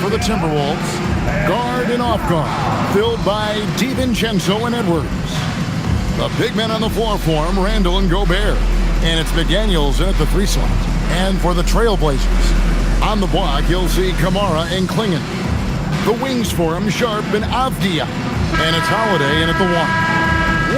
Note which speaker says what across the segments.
Speaker 1: for the Timberwolves. Guard and off guard, filled by DiVincenzo and Edwards. The big men on the floor for him, Randall and Gobert. And it's McDaniels in at the 3 slot. And for the Trailblazers, on the block, you'll see Kamara and Klingon. The wings for him, Sharp and Avdia. And it's Holiday in at the 1.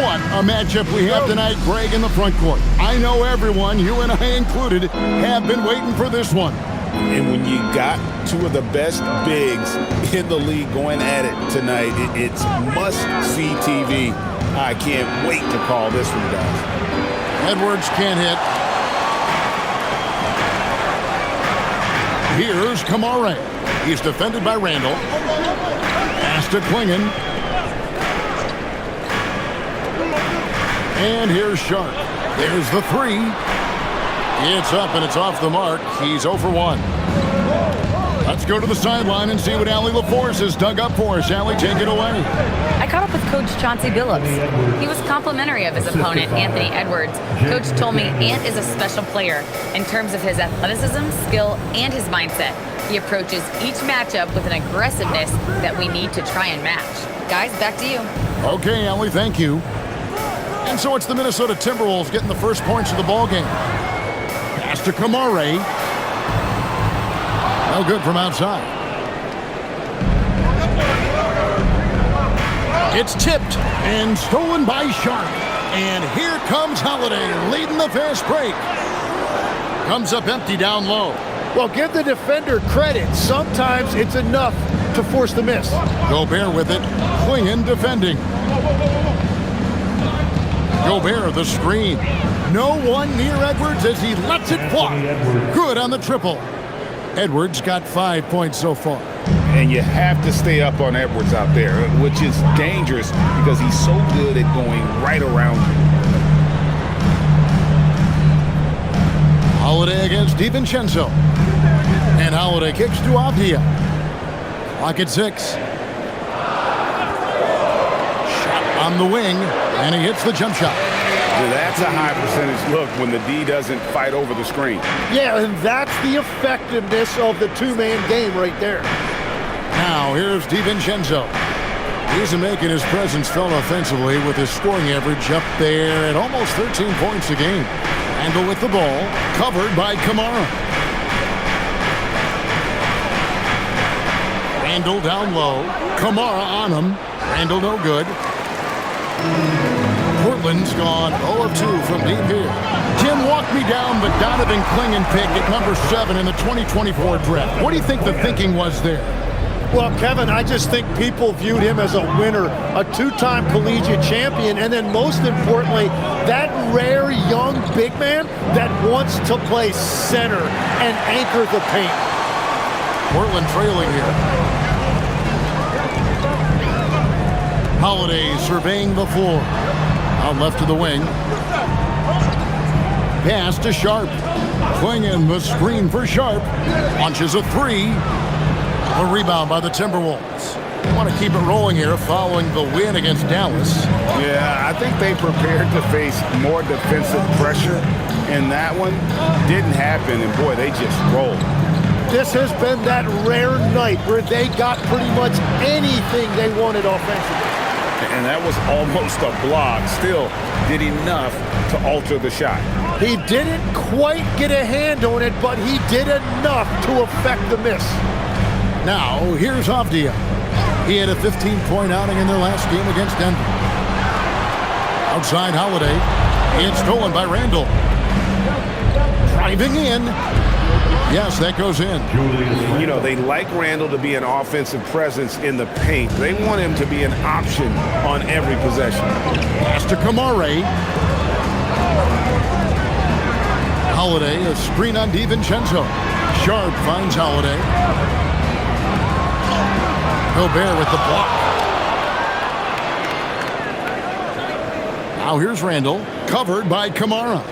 Speaker 1: What a matchup we have tonight, Greg, in the front court. I know everyone, you and I included, have been waiting for this one.
Speaker 2: And when you got 2 of the best bigs in the league going at it tonight, it's must-see TV. I can't wait to call this one, guys.
Speaker 1: Edwards can't hit. Here's Kamara. He's defended by Randall. Pass to Klingon. And here's Sharp. There's the 3. It's up and it's off the mark. He's 0 for 1. Let's go to the sideline and see what Allie LaForce has dug up for us. Allie, take it away.
Speaker 3: I caught up with Coach Chauncey Billups. He was complimentary of his opponent, Anthony Edwards. Coach told me Ant is a special player in terms of his athleticism, skill, and his mindset. He approaches each matchup with an aggressiveness that we need to try and match. Guys, back to you.
Speaker 1: Okay, Allie, thank you. And so it's the Minnesota Timberwolves getting the first points of the ballgame. Pass to Kamara. No good from outside. It's tipped and stolen by Sharp. And here comes Holiday leading the fast break. Comes up empty down low.
Speaker 4: Well, give the defender credit. Sometimes it's enough to force the miss.
Speaker 1: Gobert with it. Klingon defending. Gobert the screen. No one near Edwards as he lets it fly. Good on the triple. Edwards got 5 points so far.
Speaker 2: And you have to stay up on Edwards out there, which is dangerous because he's so good at going right around you.
Speaker 1: Holiday against DiVincenzo. And Holiday kicks to Avdia. Clock at 6. Shot on the wing, and he hits the jump shot.
Speaker 2: That's a high percentage look when the D doesn't fight over the screen.
Speaker 4: Yeah, and that's the effectiveness of the 2-man game right there.
Speaker 1: Now, here's DiVincenzo. He's making his presence felt offensively with his scoring average up there at almost 13 points a game. Randall with the ball, covered by Kamara. Randall down low. Kamara on him. Randall no good. Portland's gone 0 of 2 from deep here. Tim, walk me down the Donovan Klingon pick at number 7 in the 2024 draft. What do you think the thinking was there?
Speaker 4: Well, Kevin, I just think people viewed him as a winner, a 2-time collegiate champion, and then most importantly, that rare young big man that wants to play center and anchor the paint.
Speaker 1: Portland trailing here. Holiday surveying the floor. Out left of the wing. Pass to Sharp. Klingon the screen for Sharp. Launches a 3. A rebound by the Timberwolves. They want to keep it rolling here following the win against Dallas.
Speaker 2: Yeah, I think they prepared to face more defensive pressure, and that one didn't happen, and boy, they just rolled.
Speaker 4: This has been that rare night where they got pretty much anything they wanted offensively.
Speaker 2: And that was almost a block. Still did enough to alter the shot.
Speaker 4: He didn't quite get a hand on it, but he did enough to affect the miss.
Speaker 1: Now, here's Avdia. He had a 15-point outing in their last game against Denver. Outside Holiday. It's stolen by Randall. Driving in. Yes, that goes in.
Speaker 2: You know, they like Randall to be an offensive presence in the paint. They want him to be an option on every possession.
Speaker 1: Pass to Kamara. Holiday, a screen on DiVincenzo. Sharp finds Holiday. Gobert with the block. Now here's Randall, covered by Kamara.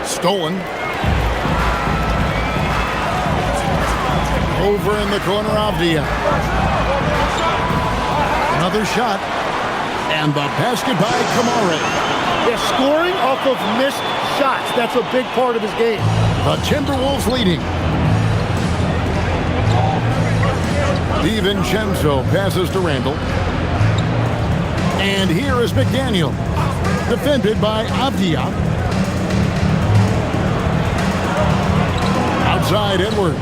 Speaker 1: Stolen. Over in the corner, Avdia. Another shot. And the basket by Kamara.
Speaker 4: Yeah, scoring off of missed shots. That's a big part of his game.
Speaker 1: The Timberwolves leading. DiVincenzo passes to Randall. And here is McDaniel. Defended by Avdia. Outside Edwards.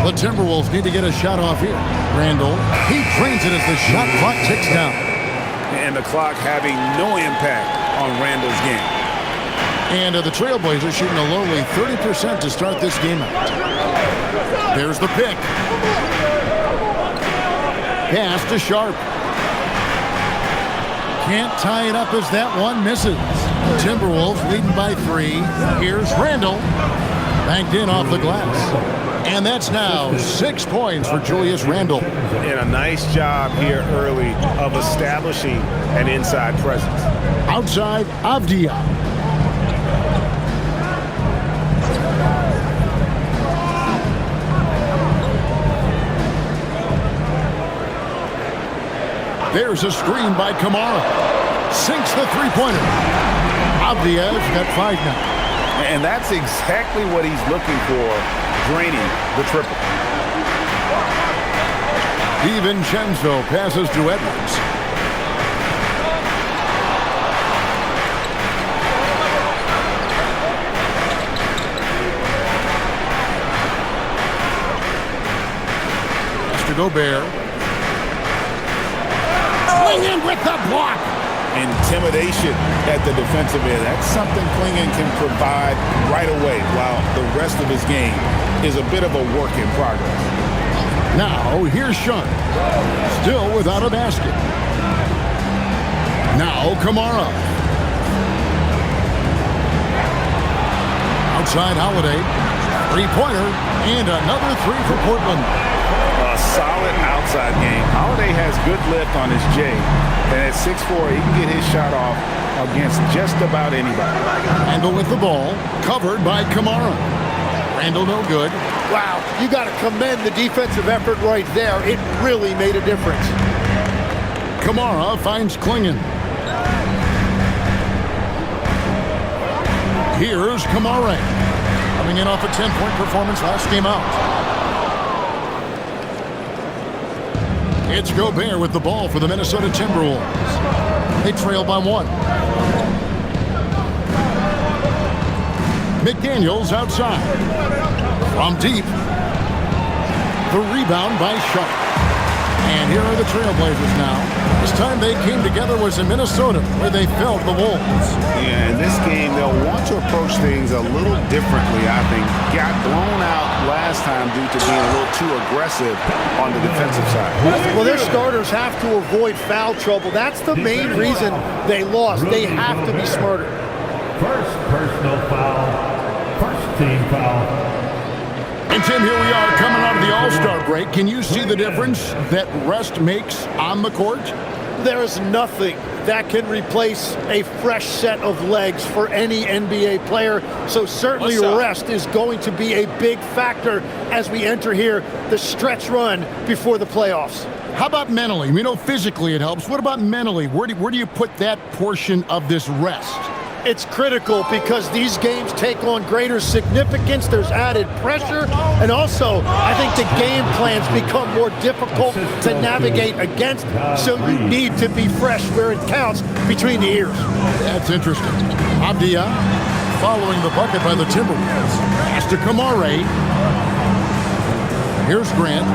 Speaker 1: The Timberwolves need to get a shot off here. Randall, he drains it as the shot clock ticks down.
Speaker 2: And the clock having no impact on Randall's game.
Speaker 1: And the Trailblazers shooting a lowly 30% to start this game out. There's the pick. Pass to Sharp. Can't tie it up as that one misses. Timberwolves leading by 3. Here's Randall. Banked in off the glass. And that's now 6 points for Julius Randall.
Speaker 2: And a nice job here early of establishing an inside presence.
Speaker 1: Outside, Avdia. There's a screen by Kamara. Sinks the three-pointer. Avdia's got 5 now.
Speaker 2: And that's exactly what he's looking for, draining the triple.
Speaker 1: DiVincenzo passes to Edwards. Pass to Gobert. Clingan with the block.
Speaker 2: Intimidation at the defensive end. That's something Clingan can provide right away, while the rest of his game is a bit of a work in progress.
Speaker 1: Now, here's Sean. Still without a basket. Now, Kamara. Outside Holiday. Three-pointer. And another 3 for Portland.
Speaker 2: A solid outside game. Holiday has good lift on his J. And at 6'4", he can get his shot off against just about anybody.
Speaker 1: Randall with the ball. Covered by Kamara. Randall no good.
Speaker 4: Wow, you got to commend the defensive effort right there. It really made a difference.
Speaker 1: Kamara finds Clingan. Here's Kamara. Coming in off a 10-point performance last game out. It's Gobert with the ball for the Minnesota Timberwolves. They trail by 1. McDaniels outside. From deep. The rebound by Sharp. And here are the Trailblazers now. This time they came together was in Minnesota, where they felled the Wolves.
Speaker 2: Yeah, in this game, they'll want to approach things a little differently, I think. Got blown out last time due to being a little too aggressive on the defensive side.
Speaker 4: Well, their starters have to avoid foul trouble. That's the main reason they lost. They have to be smarter.
Speaker 5: First personal foul. First team foul.
Speaker 1: And Tim, here we are coming out of the All-Star break. Can you see the difference that rest makes on the court?
Speaker 4: There is nothing that can replace a fresh set of legs for any NBA player. So certainly rest is going to be a big factor as we enter here the stretch run before the playoffs.
Speaker 1: How about mentally? We know physically it helps. What about mentally? Where do you put that portion of this rest?
Speaker 4: It's critical because these games take on greater significance. There's added pressure. And also, I think the game plans become more difficult to navigate against. So you need to be fresh where it counts between the ears.
Speaker 1: That's interesting. Avdia following the bucket by the Timberwolves. Pass to Kamara. Here's Grant.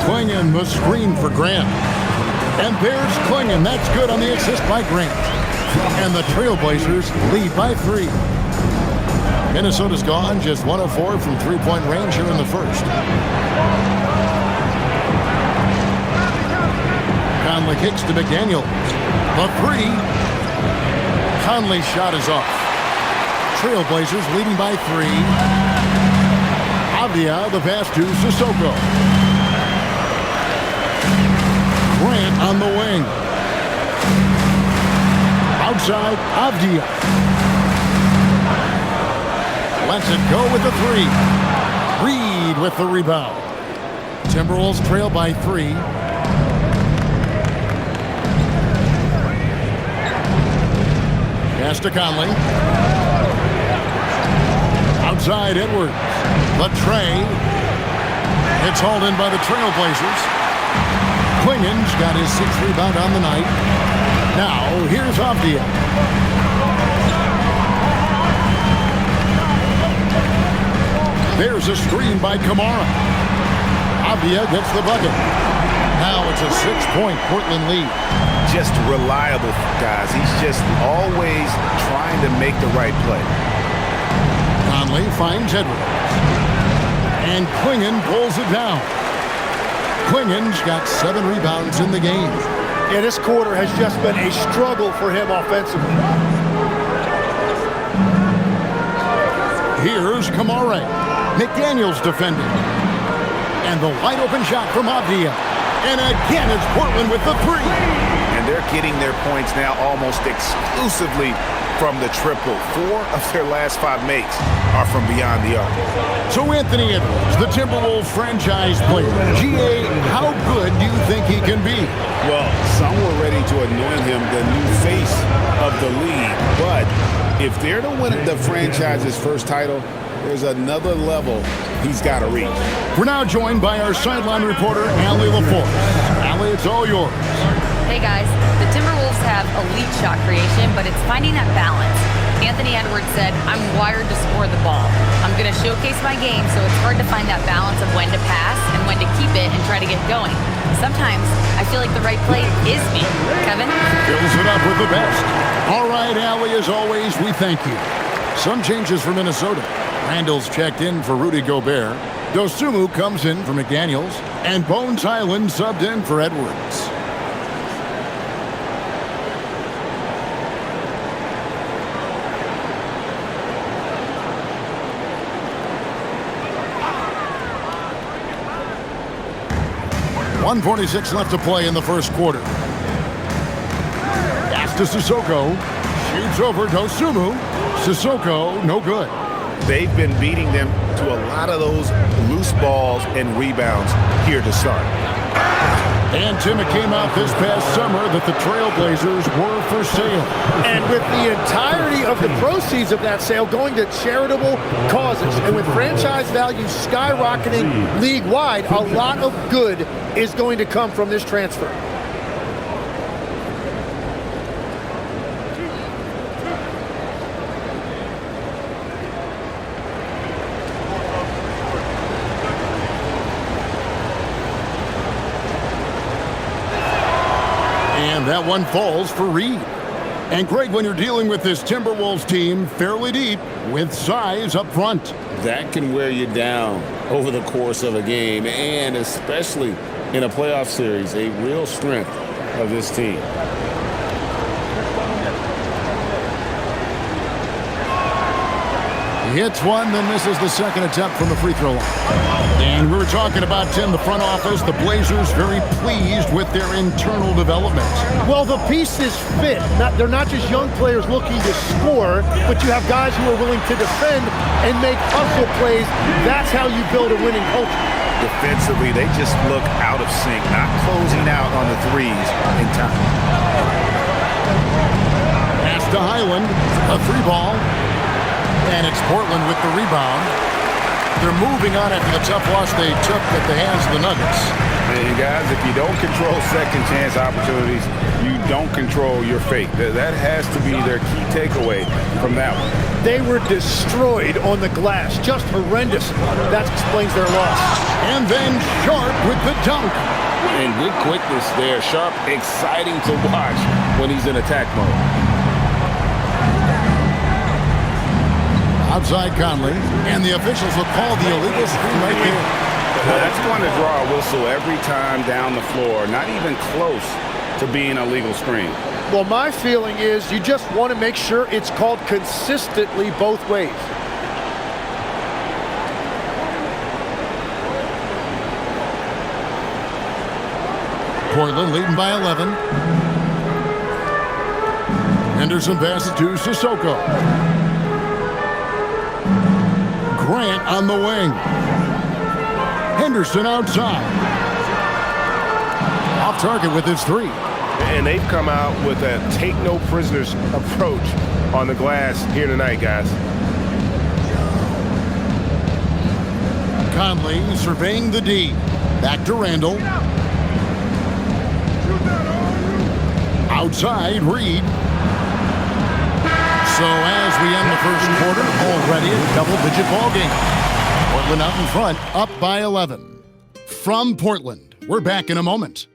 Speaker 1: Clingan the screen for Grant. And there's Clingan. That's good on the assist by Grant. And the Trailblazers lead by 3. Minnesota's gone just 1 of 4 from three-point range here in the first. Conley kicks to McDaniel. The 3. Conley's shot is off. Trailblazers leading by 3. Avdia the pass to Sissoko. Grant on the wing. Outside, Avdia. Lets it go with the 3. Reed with the rebound. Timberwolves trail by 3. Pass to Conley. Outside, Edwards. The tray. It's hauled in by the Trailblazers. Klingen's got his 6th rebound on the night. Now, here's Avdia. There's a screen by Kamara. Avdia gets the bucket. Now it's a 6-point Portland lead.
Speaker 2: Just reliable, guys. He's just always trying to make the right play.
Speaker 1: Conley finds Edwards. And Klingen pulls it down. Klingen's got 7 rebounds in the game.
Speaker 4: Yeah, this quarter has just been a struggle for him offensively.
Speaker 1: Here's Kamara. McDaniels defending. And the wide open shot from Avdia. And again, it's Portland with the 3.
Speaker 2: And they're getting their points now almost exclusively from the triple. 4 of their last 5 makes are from beyond the arc.
Speaker 1: So Anthony Edwards, the Timberwolves franchise player. GA, how good do you think he can be?
Speaker 2: Well, some were ready to anoint him the new face of the league. But if they're to win the franchise's first title, there's another level he's got to reach.
Speaker 1: We're now joined by our sideline reporter, Allie LaForce. Allie, it's all yours.
Speaker 3: Hey guys, the Timberwolves have elite shot creation, but it's finding that balance. Anthony Edwards said, "I'm wired to score the ball. I'm going to showcase my game, so it's hard to find that balance of when to pass and when to keep it and try to get going. Sometimes I feel like the right play is me." Kevin?
Speaker 1: Fills it up with the best. All right, Allie, as always, we thank you. Some changes for Minnesota. Randall's checked in for Rudy Gobert. Dosunmu comes in for McDaniels. And Bones Highland subbed in for Edwards. .146 left to play in the first quarter. Pass to Sissoko. Shoots over Dosunmu. Sissoko, no good.
Speaker 2: They've been beating them to a lot of those loose balls and rebounds here to start.
Speaker 1: And Tim, it came out this past summer that the Trailblazers were for sale.
Speaker 4: And with the entirety of the proceeds of that sale going to charitable causes, and with franchise value skyrocketing league-wide, a lot of good is going to come from this transfer.
Speaker 1: And that one falls for Reed. And Greg, when you're dealing with this Timberwolves team fairly deep with size up front,
Speaker 2: that can wear you down over the course of a game, and especially in a playoff series, a real strength of this team.
Speaker 1: He hits one, then misses the second attempt from the free throw line. And we were talking about, Tim, the front office, the Blazers very pleased with their internal development.
Speaker 4: Well, the pieces fit. They're not just young players looking to score, but you have guys who are willing to defend and make hustle plays. That's how you build a winning culture.
Speaker 2: Defensively, they just look out of sync, not closing out on the threes in time.
Speaker 1: Pass to Highland, a 3-ball. And it's Portland with the rebound. They're moving on after the tough loss they took at the hands of the Nuggets.
Speaker 2: And guys, if you don't control second chance opportunities, you don't control your fate. That has to be their key takeaway from that one.
Speaker 4: They were destroyed on the glass, just horrendous. That explains their loss.
Speaker 1: And then Sharp with the dunk.
Speaker 2: And good quickness there. Sharp, exciting to watch when he's in attack mode.
Speaker 1: Outside Conley, and the officials will call the illegal screen right there.
Speaker 2: That's going to draw a whistle every time down the floor, not even close to being a legal screen.
Speaker 4: Well, my feeling is you just want to make sure it's called consistently both ways.
Speaker 1: Portland leading by 11. Henderson passes to Sissoko. Grant on the wing. Henderson outside. Off target with his 3.
Speaker 6: And they've come out with a take no prisoners approach on the glass here tonight, guys.
Speaker 1: Conley surveying the D. Back to Randall. Outside, Reed. So as we end the first quarter, already a double-digit ball game. Portland out in front, up by 11. From Portland, we're back in a moment.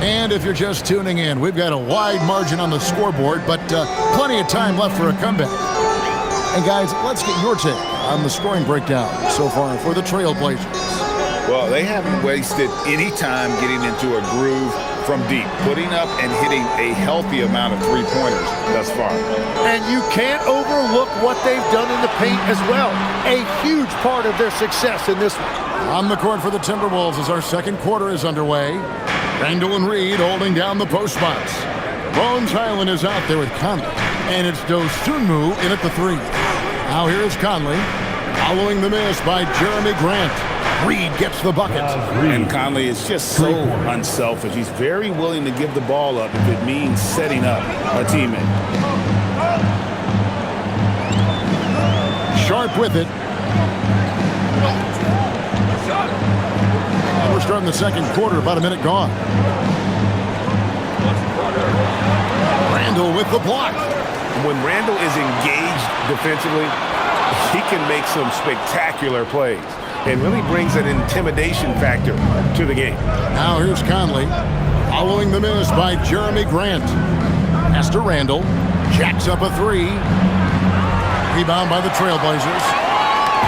Speaker 1: And if you're just tuning in, we've got a wide margin on the scoreboard, but plenty of time left for a comeback. And guys, let's get your take on the scoring breakdown so far for the Trailblazers.
Speaker 2: Well, they haven't wasted any time getting into a groove from deep, putting up and hitting a healthy amount of three-pointers thus far.
Speaker 4: And you can't overlook what they've done in the paint as well. A huge part of their success in this one.
Speaker 1: On the court for the Timberwolves as our second quarter is underway. Randall and Reed holding down the post spots. Bones Highland is out there with Conley. And it's Dosunmu in at the three. Now here's Conley. Following the miss by Jeremy Grant. Reed gets the bucket.
Speaker 2: And Conley is just so unselfish. He's very willing to give the ball up if it means setting up a teammate.
Speaker 1: Sharp with it. We're starting the second quarter, about a minute gone. Randall with the block.
Speaker 6: When Randall is engaged defensively, he can make some spectacular plays and really brings an intimidation factor to the game.
Speaker 1: Now here's Conley. Following the miss by Jeremy Grant. Pass to Randall. Jacks up a three. Rebound by the Trailblazers.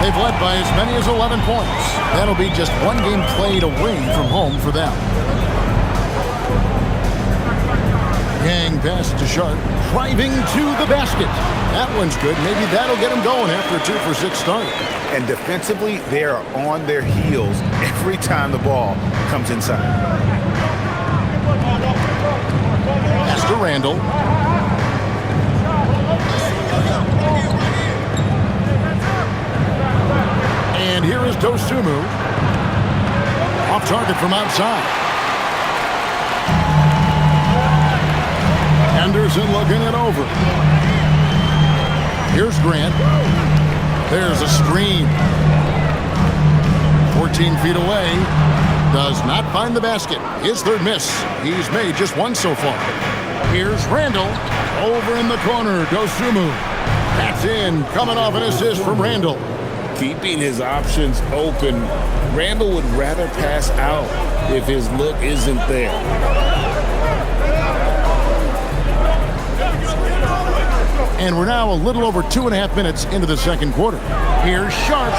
Speaker 1: They've led by as many as 11 points. That'll be just one game played away from home for them. Yang pass to Sharp. Driving to the basket. That one's good. Maybe that'll get him going after a 2-for-6 start.
Speaker 2: And defensively, they are on their heels every time the ball comes inside.
Speaker 1: Pass to Randall. And here is Dosunmu. Off target from outside. Henderson looking it over. Here's Grant. There's a screen. 14 feet away. Does not find the basket. His third miss. He's made just one so far. Here's Randall. Over in the corner. Dosunmu. That's in. Coming off an assist from Randall.
Speaker 2: Keeping his options open. Randall would rather pass out if his look isn't there.
Speaker 1: And we're now a little over 2.5 minutes into the second quarter. Here's Sharp.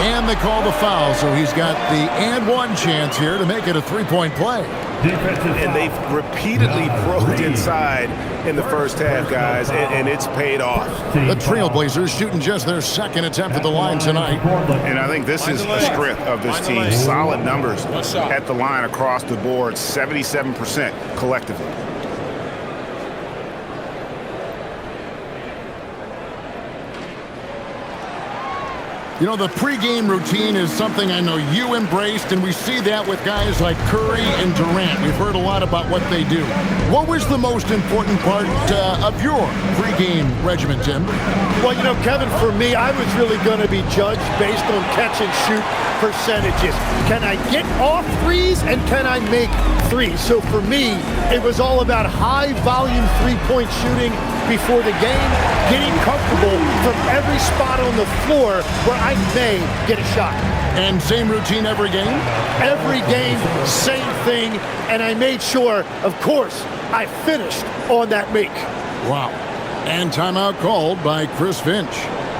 Speaker 1: And they call the foul, so he's got the and one chance here to make it a three-point play.
Speaker 6: And they've repeatedly probed inside in the first half, guys, and it's paid off.
Speaker 1: The Trailblazers shooting just their second attempt at the line tonight.
Speaker 6: And I think this is the strength of this team. Solid numbers at the line across the board, 77% collectively.
Speaker 1: You know, the pregame routine is something I know you embraced, and we see that with guys like Curry and Durant. We've heard a lot about what they do. What was the most important part of your pregame regimen, Tim?
Speaker 4: Well, you know, Kevin, for me, I was really going to be judged based on catch-and-shoot percentages. Can I get off threes, and can I make threes? So for me, it was all about high-volume three-point shooting before the game, getting comfortable from every spot on the floor where I may get a shot.
Speaker 1: And same routine every game?
Speaker 4: Every game, same thing, and I made sure, of course, I finished on that make.
Speaker 1: Wow. And timeout called by Chris Finch.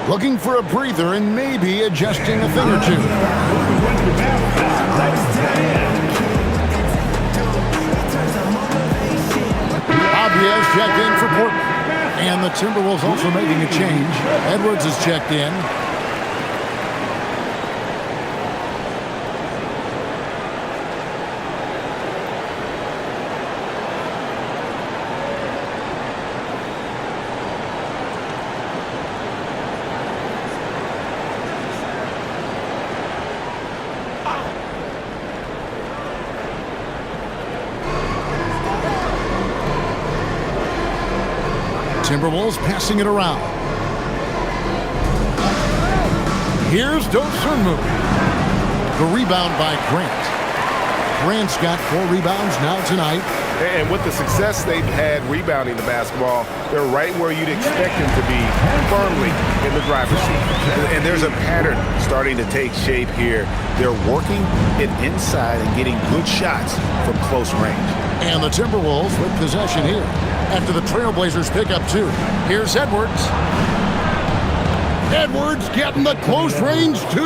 Speaker 1: Looking for a breather and maybe adjusting a thing or two. Obvious checked in for Portland. And the Timberwolves also making a change. Edwards is checked in. Timberwolves passing it around. Here's Dosunmu. The rebound by Grant. Grant's got 4 rebounds now tonight.
Speaker 6: And with the success they've had rebounding the basketball, they're right where you'd expect them to be, firmly in the driver's seat. And there's a pattern starting to take shape here. They're working it inside and getting good shots from close range.
Speaker 1: And the Timberwolves with possession here after the Trailblazers pick up 2. Here's Edwards. Edwards getting the close range 2.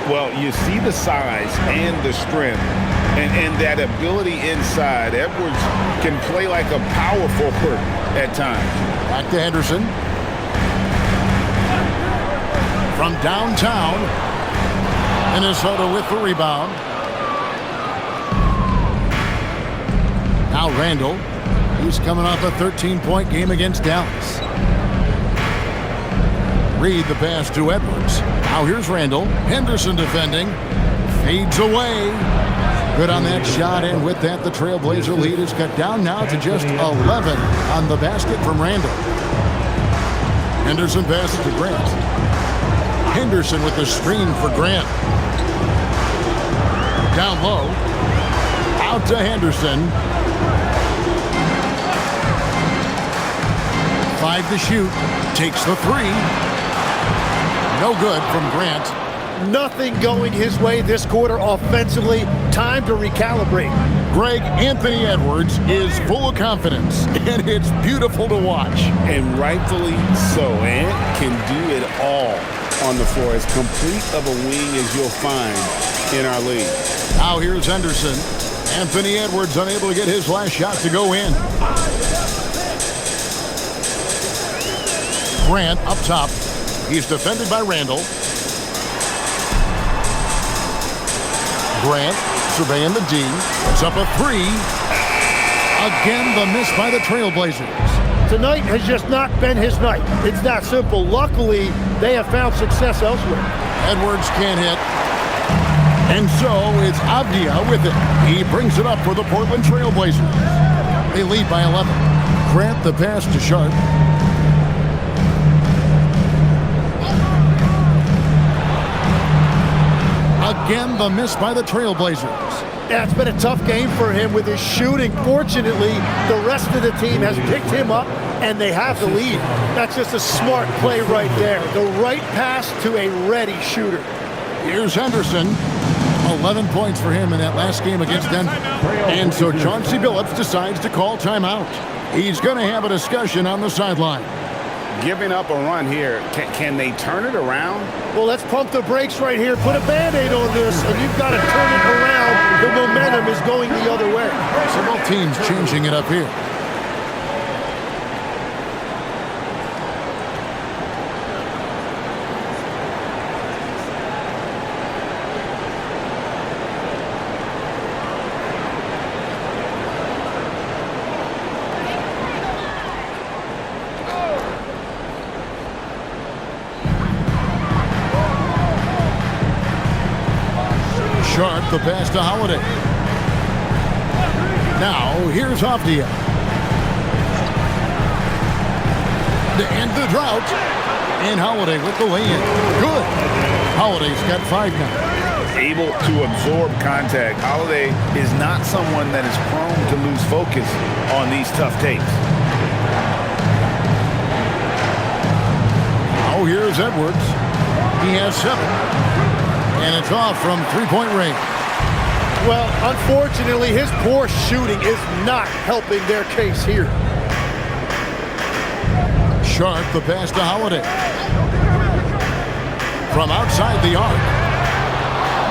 Speaker 6: Well, you see the size and the strength and that ability inside. Edwards can play like a power forward at times.
Speaker 1: Back to Henderson. From downtown, Minnesota with the rebound. Now Randall. He's coming off a 13-point game against Dallas. Reed the pass to Edwards. Now here's Randall. Henderson defending. Fades away. Good on that shot, and with that, the Trailblazer lead is cut down now to just 11 on the basket from Randall. Henderson passes to Grant. Henderson with the screen for Grant. Down low. Out to Henderson. 5 to shoot. Takes the 3. No good from Grant.
Speaker 4: Nothing going his way this quarter offensively. Time to recalibrate.
Speaker 1: Greg, Anthony Edwards is full of confidence, and it's beautiful to watch.
Speaker 6: And rightfully so. Ant can do it all on the floor. As complete of a wing as you'll find in our league.
Speaker 1: Now here's Henderson. Anthony Edwards unable to get his last shot to go in. Grant up top. He's defended by Randall. Grant surveying the D. It's up a 3. Again, the miss by the Trailblazers.
Speaker 4: Tonight has just not been his night. It's that simple. Luckily, they have found success elsewhere.
Speaker 1: Edwards can't hit. And so it's Avdia with it. He brings it up for the Portland Trailblazers. They lead by 11. Grant the pass to Sharp. Again, the miss by the Trailblazers.
Speaker 4: Yeah, it's been a tough game for him with his shooting. Fortunately, the rest of the team has picked him up, and they have the lead. That's just a smart play right there. The right pass to a ready shooter.
Speaker 1: Here's Henderson. 11 points for him in that last game against Denver. And so Chauncey Billups decides to call timeout. He's going to have a discussion on the sideline.
Speaker 6: Giving up a run here. Can they turn it around?
Speaker 4: Well, let's pump the brakes right here. Put a Band-Aid on this, and you've got to turn it around. The momentum is going the other way.
Speaker 1: So both teams changing it up here. Sharp the pass to Holiday. Now here's Avdia. To end the drought. And Holiday with the lay-in. Good. Holiday's got 5 now.
Speaker 6: Able to absorb contact. Holiday is not someone that is prone to lose focus on these tough tapes.
Speaker 1: Oh, here's Edwards. He has 7. And it's off from 3-point range.
Speaker 4: Well, unfortunately, his poor shooting is not helping their case here.
Speaker 1: Sharp the pass to Holiday. From outside the arc.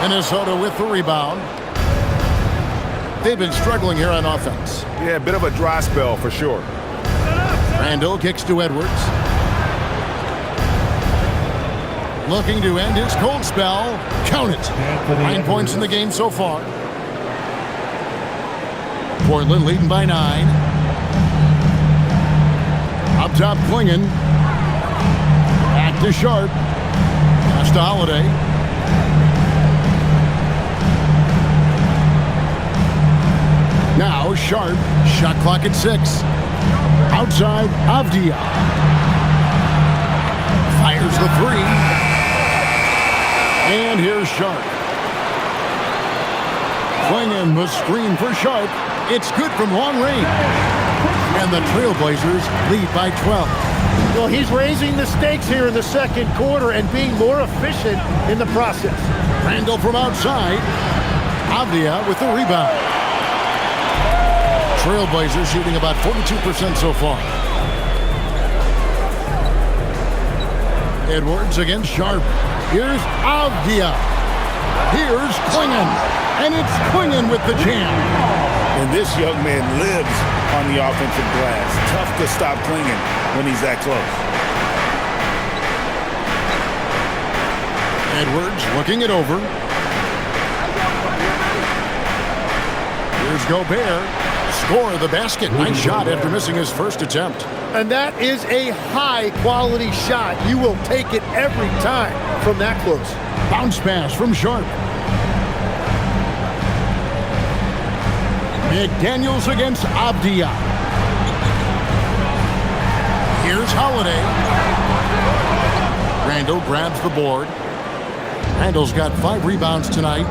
Speaker 1: Minnesota with the rebound. They've been struggling here on offense.
Speaker 6: Yeah, a bit of a dry spell for sure.
Speaker 1: Randall kicks to Edwards. Looking to end his cold spell. Count it. 9 points in the game so far. Portland leading by 9. Up top, Klingon. Back to Sharp. Pass to Holiday. Now Sharp. Shot clock at 6. Outside, Avdia. Fires the three. And here's Sharp. Swinging the screen for Sharp. It's good from long range. And the Trailblazers lead by 12.
Speaker 4: Well, he's raising the stakes here in the second quarter and being more efficient in the process.
Speaker 1: Randall from outside. Avdia with the rebound. Trailblazers shooting about 42% so far. Edwards against Sharp. Here's Avdia. Here's Klingon. And it's Klingon with the jam.
Speaker 2: And this young man lives on the offensive glass. Tough to stop Klingon when he's that close.
Speaker 1: Edwards looking it over. Here's Gobert. Score of the basket. Nice shot after missing his first attempt.
Speaker 4: And that is a high-quality shot. You will take it every time from that close.
Speaker 1: Bounce pass from Sharp. McDaniels against Avdia. Here's Holiday. Randall grabs the board. Randall's got 5 rebounds tonight.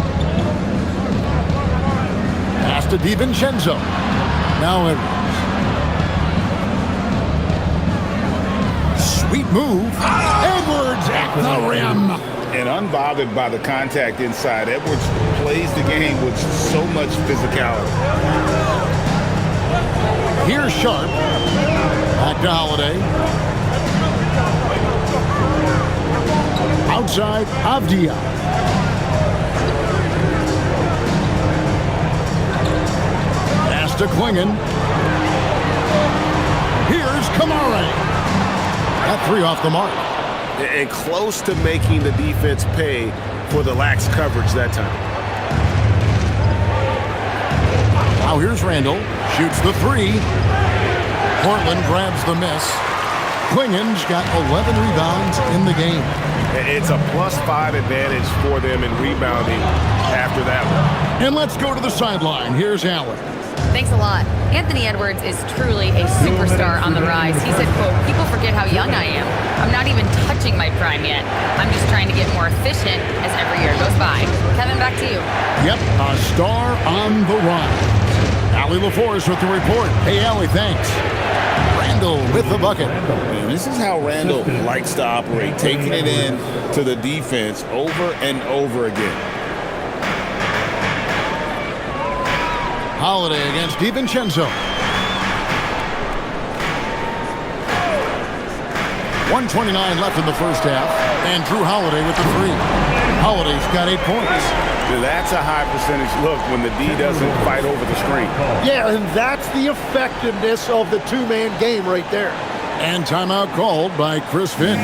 Speaker 1: Pass to DiVincenzo. Now Edwards. Sweet move. Edwards at the rim.
Speaker 2: And unbothered by the contact inside, Edwards plays the game with so much physicality.
Speaker 1: Here's Sharp. Back to Holiday. Outside, Avdia. Pass to Klingon. Here's Kamara. That 3 off the mark.
Speaker 6: And close to making the defense pay for the lax coverage that time.
Speaker 1: Now here's Randall. Shoots the 3. Portland grabs the miss. Klingon's got 11 rebounds in the game.
Speaker 6: It's a +5 advantage for them in rebounding after that one.
Speaker 1: And let's go to the sideline. Here's Allen.
Speaker 3: Thanks a lot. Anthony Edwards is truly a superstar on the rise. He said, quote, "People forget how young I am. I'm not even touching my prime yet. I'm just trying to get more efficient as every year goes by." Kevin, back to you.
Speaker 1: Yep, a star on the rise. Allie LaForce with the report. Hey, Allie, thanks. Randall with the bucket.
Speaker 2: And this is how Randall likes to operate, taking it in to the defense over and over again.
Speaker 1: Holiday against DiVincenzo. 1:29 left in the first half. And Drew Holiday with the 3. Holiday's got 8 points.
Speaker 6: That's a high percentage look when the D doesn't fight over the screen.
Speaker 4: Yeah, and that's the effectiveness of the two-man game right there.
Speaker 1: And timeout called by Chris Finch.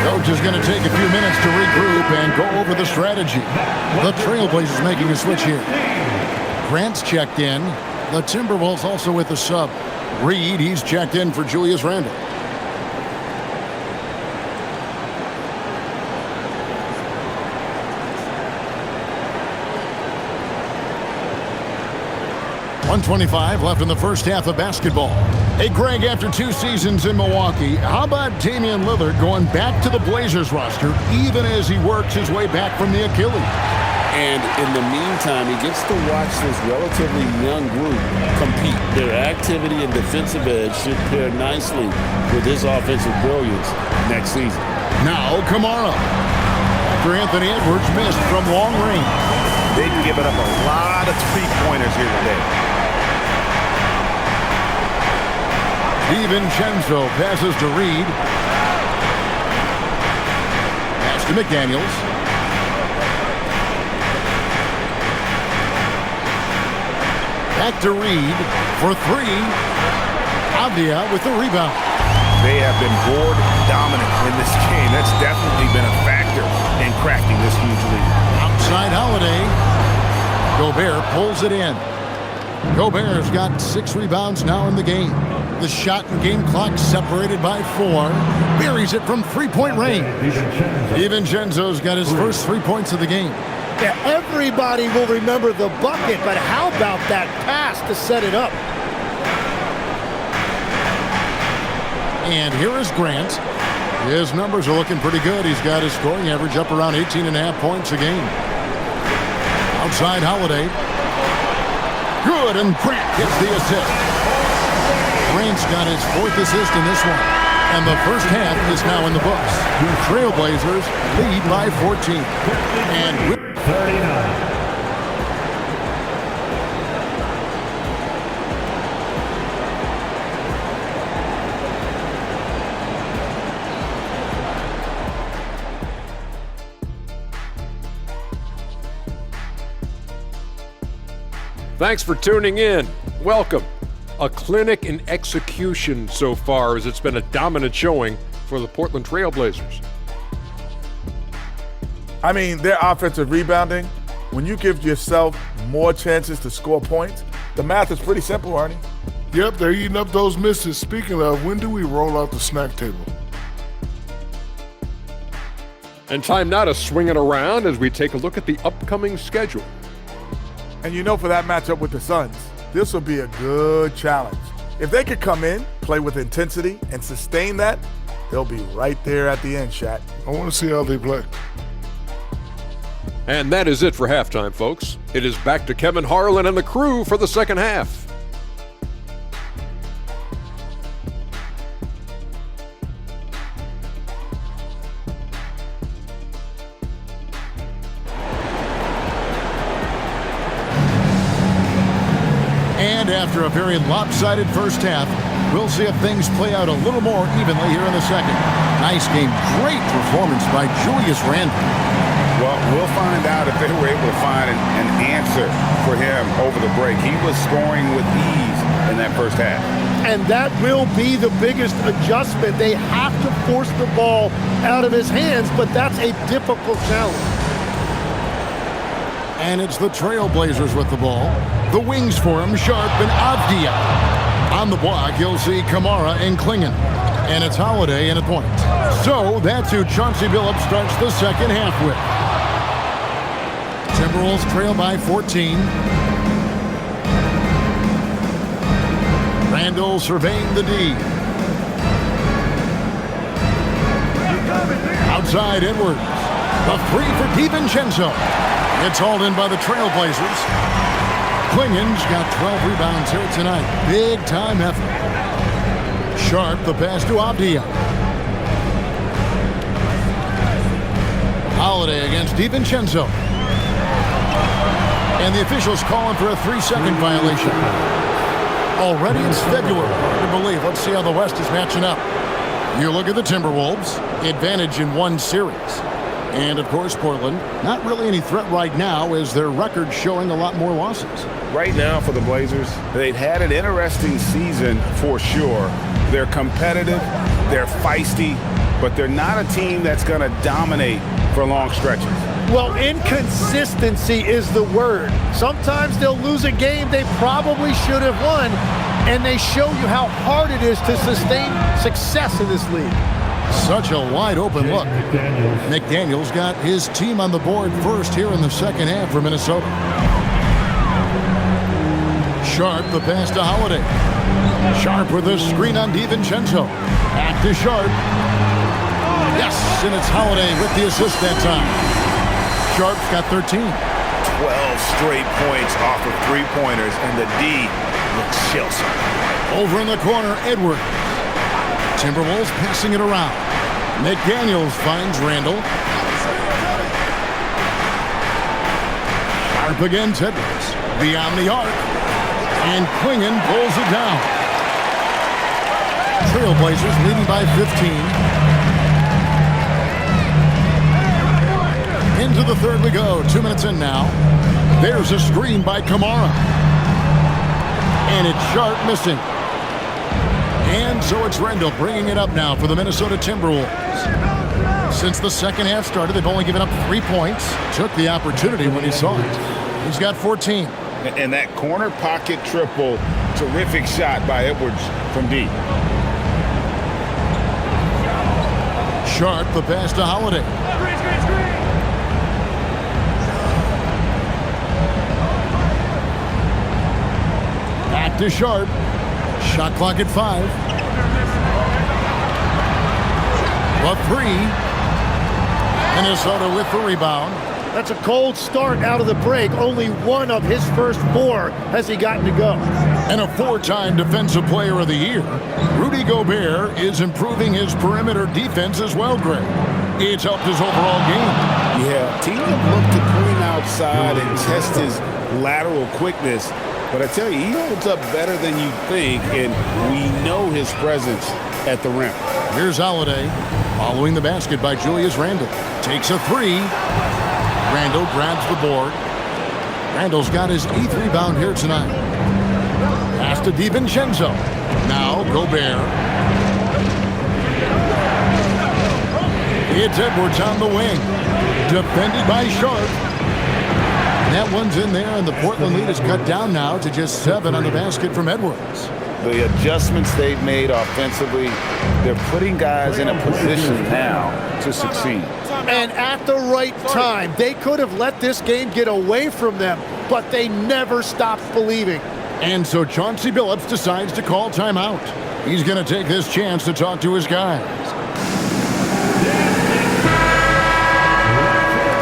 Speaker 1: Coach is going to take a few minutes to regroup and go over the strategy. The Trailblazers making a switch here. Grant's checked in. The Timberwolves also with the sub. Reed, he's checked in for Julius Randle. .125 left in the first half of basketball. Hey, Greg, after 2 seasons in Milwaukee, how about Damian Lillard going back to the Blazers roster even as he works his way back from the Achilles?
Speaker 2: And in the meantime, he gets to watch this relatively young group compete. Their activity and defensive edge should pair nicely with his offensive brilliance next season.
Speaker 1: Now, Kamara. After Anthony Edwards missed from long range.
Speaker 6: They've given up a lot of three-pointers here today.
Speaker 1: DiVincenzo passes to Reed. Pass to McDaniels. Back to Reed for 3. Avdia with the rebound.
Speaker 6: They have been board dominant in this game. That's definitely been a factor in cracking this huge lead.
Speaker 1: Outside Holiday. Gobert pulls it in. Gobert's got 6 rebounds now in the game. The shot and game clock separated by 4. Buries it from 3-point range. DiVincenzo's got his first 3 points of the game.
Speaker 4: Yeah, everybody will remember the bucket, but how about that pass to set it up?
Speaker 1: And here is Grant. His numbers are looking pretty good. He's got his scoring average up around 18.5 points a game. Outside Holiday. Good, and Grant gets the assist. Grant's got his 4th assist in this one. And the first half is now in the books. The Trailblazers lead by 14. And with
Speaker 5: 39.
Speaker 7: Thanks for tuning in. Welcome. A clinic in execution so far, as it's been a dominant showing for the Portland Trailblazers.
Speaker 8: I mean, their offensive rebounding, when you give yourself more chances to score points, the math is pretty simple, Arnie.
Speaker 9: Yep, they're eating up those misses. Speaking of, when do we roll out the snack table?
Speaker 7: And time now to swing it around as we take a look at the upcoming schedule.
Speaker 8: And you know, for that matchup with the Suns, this will be a good challenge. If they could come in, play with intensity, and sustain that, they'll be right there at the end, Shaq.
Speaker 9: I want to see how they play.
Speaker 7: And that is it for halftime, folks. It is back to Kevin Harlan and the crew for the second half.
Speaker 1: And after a very lopsided first half, we'll see if things play out a little more evenly here in the second. Nice game. Great performance by Julius Randle.
Speaker 6: Well, we'll find out if they were able to find an answer for him over the break. He was scoring with ease in that first half.
Speaker 4: And that will be the biggest adjustment. They have to force the ball out of his hands, but that's a difficult challenge.
Speaker 1: And it's the Trailblazers with the ball. The wings for him, Sharp and Avdia. On the block, you'll see Kamara and Klingon. And it's Holiday in a point. So that's who Chauncey Billups starts the second half with. Timberwolves trail by 14. Randle surveying the D. Outside Edwards. The three for DiVincenzo. It's hauled in by the Trailblazers. Klingon's got 12 rebounds here tonight. Big time effort. Sharp, the pass to Avdia. Holiday against DiVincenzo. And the officials calling for a 3-second violation. Already it's February. Hard to believe. Let's see how the West is matching up. You look at the Timberwolves. Advantage in one series. And, of course, Portland, not really any threat right now as their record showing a lot more losses.
Speaker 6: Right now for the Blazers, they've had an interesting season for sure. They're competitive, they're feisty, but they're not a team that's going to dominate for long stretches.
Speaker 4: Well, inconsistency is the word. Sometimes they'll lose a game they probably should have won, and they show you how hard it is to sustain success in this league.
Speaker 1: Such a wide-open look. McDaniels got his team on the board first here in the second half for Minnesota. Sharp, the pass to Holiday. Sharp with a screen on DiVincenzo. Back to Sharp. Yes, and it's Holiday with the assist that time. Sharp's got 13.
Speaker 6: 12 straight points off of three-pointers, and the D looks Chelsea.
Speaker 1: Over in the corner, Edwards. Timberwolves passing it around. McDaniels finds Randle. Sharp against Edwards. Beyond the arc. And Klingon pulls it down. Trailblazers leading by 15. Into the third we go. 2 minutes in now. There's a screen by Kamara. And it's Sharp missing. And so it's Randle bringing it up now for the Minnesota Timberwolves. Since the second half started, they've only given up 3 points. Took the opportunity when he saw it. He's got 14.
Speaker 6: And that corner pocket triple, terrific shot by Edwards from deep.
Speaker 1: Sharp, the pass to Holiday. Back to Sharp. Shot clock at 5. The three. Minnesota with the rebound.
Speaker 4: That's a cold start out of the break. Only one of his first 4 has he gotten to go.
Speaker 1: And a 4-time Defensive Player of the Year, Rudy Gobert is improving his perimeter defense as well, Greg. It's helped his overall game.
Speaker 6: Yeah, teams have looked to pull him outside and test his lateral quickness. But I tell you, he holds up better than you think, and we know his presence at the rim.
Speaker 1: Here's Holiday, following the basket by Julius Randle. Takes a 3. Randle grabs the board. Randle's got his 8th rebound here tonight. Pass to DiVincenzo. Now Gobert. It's Edwards on the wing. Defended by Sharp. That one's in there, and the Portland lead is cut down now to just 7 on the basket from Edwards.
Speaker 6: The adjustments they've made offensively, they're putting guys in a position now to succeed.
Speaker 4: And at the right time, they could have let this game get away from them, but they never stopped believing.
Speaker 1: And so Chauncey Billups decides to call timeout. He's going to take this chance to talk to his guys.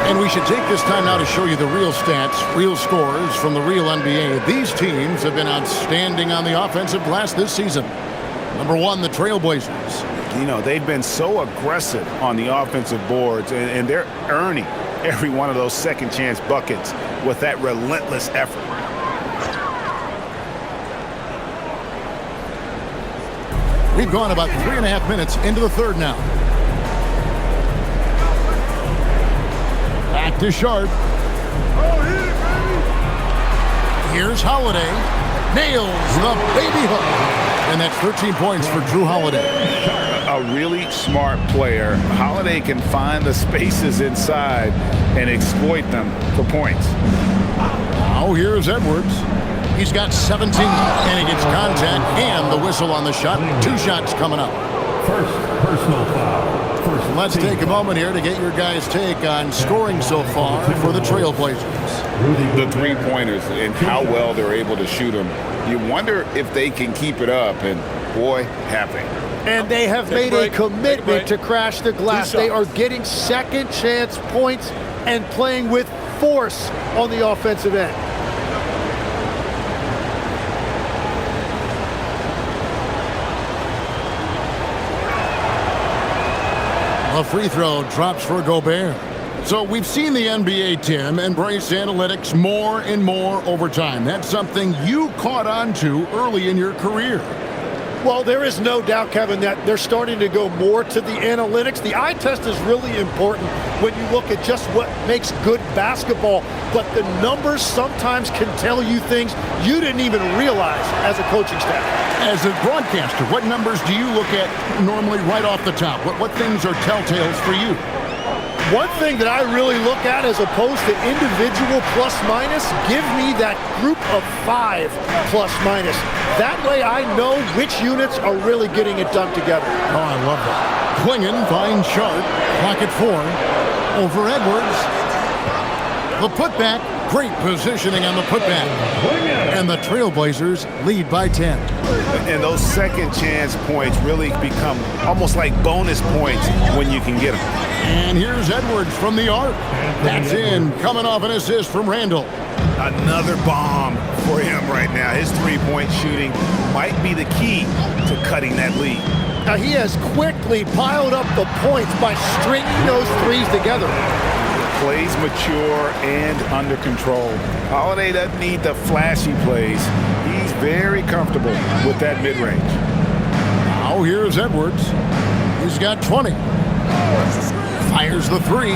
Speaker 1: And we should take this time now to show you the real stats, real scores from the real NBA. These teams have been outstanding on the offensive glass this season. Number 1, the Trailblazers.
Speaker 6: You know, they've been so aggressive on the offensive boards, and they're earning every one of those second chance buckets with that relentless effort.
Speaker 1: We've gone about 3.5 minutes into the third now. Back to Sharp. Here's Holiday. Nails the baby hook. And that's 13 points for Drew Holiday.
Speaker 6: A really smart player. Holiday can find the spaces inside and exploit them for points.
Speaker 1: Now here's Edwards. He's got 17, and he gets contact and the whistle on the shot. 2 shots coming up.
Speaker 5: First personal foul.
Speaker 1: Let's take a moment here to get your guys' take on scoring so far for the Trailblazers.
Speaker 6: The 3-pointers and how well they're able to shoot them. You wonder if they can keep it up, and boy, have they.
Speaker 4: And they have made a commitment to crash the glass. They are getting second chance points and playing with force on the offensive end.
Speaker 1: A free throw drops for Gobert. So we've seen the NBA, Tim, embrace analytics more and more over time. That's something you caught on to early in your career.
Speaker 4: Well, there is no doubt, Kevin, that they're starting to go more to the analytics. The eye test is really important when you look at just what makes good basketball, but the numbers sometimes can tell you things you didn't even realize as a coaching staff.
Speaker 1: As a broadcaster, what numbers do you look at normally right off the top? What things are telltales for you?
Speaker 4: One thing that I really look at as opposed to individual plus-minus, give me that group of 5 plus-minus. That way I know which units are really getting it done together.
Speaker 1: Oh, I love that. Klingon finds Sharp. Clock at 4. Over Edwards. The putback. Great positioning on the putback. And the Trailblazers lead by 10.
Speaker 6: And those second chance points really become almost like bonus points when you can get them.
Speaker 1: And here's Edwards from the arc. That's in, coming off an assist from Randle.
Speaker 6: Another bomb for him right now. His three-point shooting might be the key to cutting that lead.
Speaker 4: Now he has quickly piled up the points by stringing those threes together.
Speaker 6: Plays mature and under control. Holiday doesn't need the flashy plays. He's very comfortable with that mid-range.
Speaker 1: Now here's Edwards. He's got 20. Fires the 3.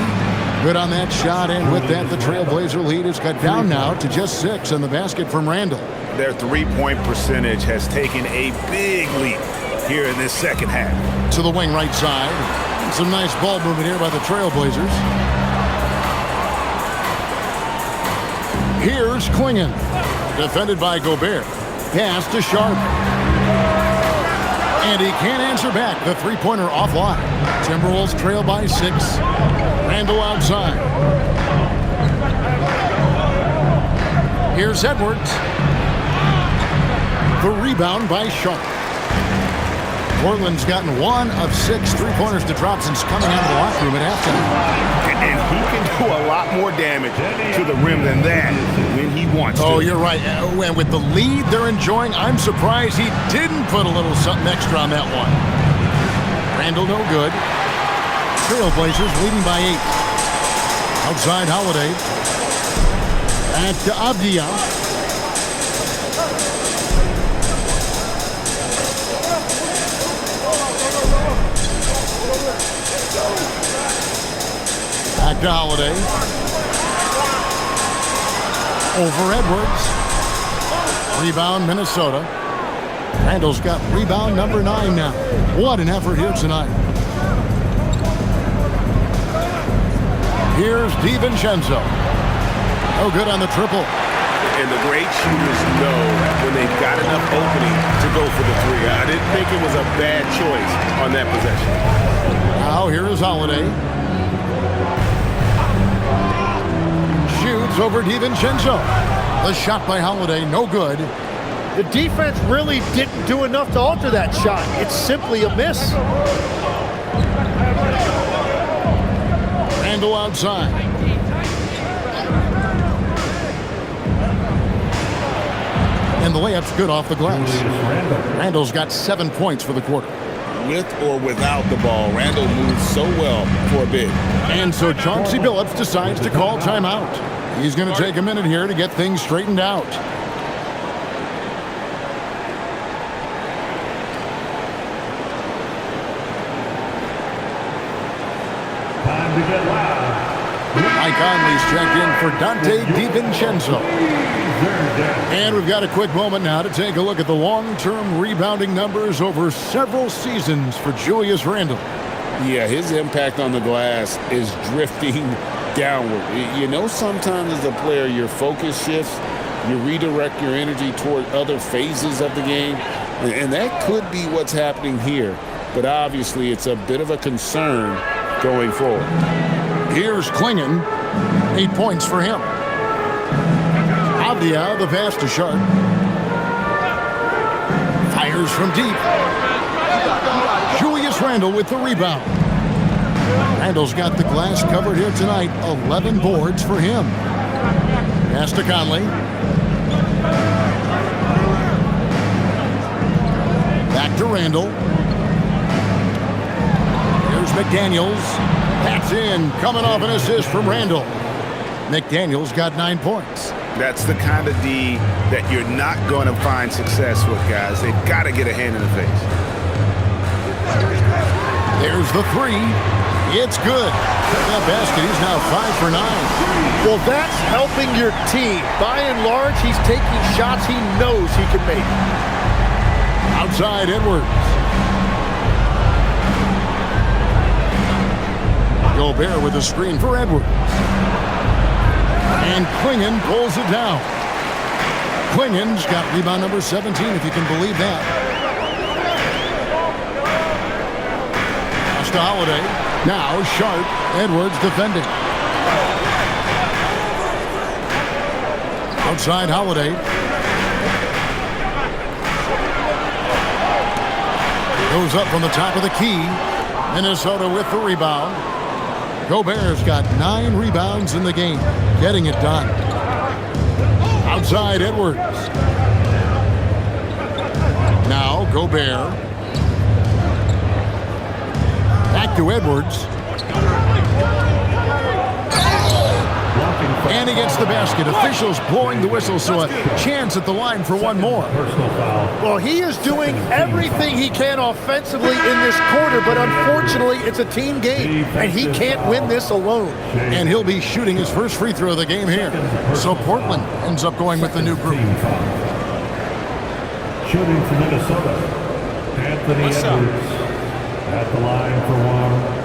Speaker 1: Good on that shot, and with that, the Trailblazer lead is cut down now to just 6 in the basket from Randle.
Speaker 6: Their three-point percentage has taken a big leap here in this second half.
Speaker 1: To the wing right side. Some nice ball movement here by the Trailblazers. Here's Klingon, defended by Gobert. Pass to Sharp. And he can't answer back. The three-pointer offline. Timberwolves trail by 6. Randle outside. Here's Edwards. The rebound by Sharp. Portland's gotten 1 of 6 three-pointers to drop since coming out of the locker room at halftime.
Speaker 6: And he can do a lot more damage to the rim than that when he wants to.
Speaker 1: Oh, you're right. And with the lead they're enjoying, I'm surprised he didn't put a little something extra on that one. Randall, no good. Trailblazers leading by 8. Outside Holiday. Back to Avdia. Back to Holiday. Over Edwards. Rebound, Minnesota. Randall's got rebound number 9 now. What an effort here tonight. Here's DiVincenzo. No good on the triple.
Speaker 6: And the great shooters know when they've got enough opening to go for the 3. I didn't think it was a bad choice on that possession.
Speaker 1: Now here is Holiday. Shoots over DiVincenzo. The shot by Holiday, no good.
Speaker 4: The defense really didn't do enough to alter that shot. It's simply a miss.
Speaker 1: Randall outside. And the layup's good off the glass. Randall's got 7 points for the quarter.
Speaker 2: With or without the ball, Randall moves so well for a big.
Speaker 1: And so Chauncey Billups decides to call timeout. He's going to take a minute here to get things straightened out.
Speaker 5: Time to get loud.
Speaker 1: Mike Conley's checked in for Dante DiVincenzo. And we've got a quick moment now to take a look at the long-term rebounding numbers over several seasons for Julius Randle.
Speaker 2: Yeah, his impact on the glass is drifting downward. You know, sometimes as a player, your focus shifts. You redirect your energy toward other phases of the game. And that could be what's happening here. But obviously, it's a bit of a concern going forward.
Speaker 1: Here's Klingon. 8 points for him. Avdia, the pass to Sharp. Fires from deep. Julius Randle with the rebound. Randle's got the glass covered here tonight. 11 boards for him. Pass to Conley. Back to Randle. Here's McDaniels. That's in. Coming off an assist from Randle. McDaniels got 9 points.
Speaker 6: That's the kind of D that you're not going to find success with, guys. They've got to get a hand in the face.
Speaker 1: There's the 3. It's good. That basket, he's now 5 for 9.
Speaker 4: Well, that's helping your team. By and large, he's taking shots he knows he can make.
Speaker 1: Outside Edwards. Gobert with a screen for Edwards. And Klingon pulls it down. Klingon's got rebound number 17, if you can believe that. Pass to Holiday. Now Sharp. Edwards defending. Outside Holiday. Goes up from the top of the key. Minnesota with the rebound. Gobert's got 9 rebounds in the game, getting it done. Outside Edwards. Now Gobert. Back to Edwards. And he gets the basket. Officials blowing the whistle, so a chance at the line for one more.
Speaker 5: Personal foul.
Speaker 4: Well, he is doing everything he can offensively in this quarter, but unfortunately, it's a team game, and he can't win this alone.
Speaker 1: And he'll be shooting his first free throw of the game here. So Portland ends up going with the new group.
Speaker 5: Shooting for Minnesota, Anthony Edwards at the line for one.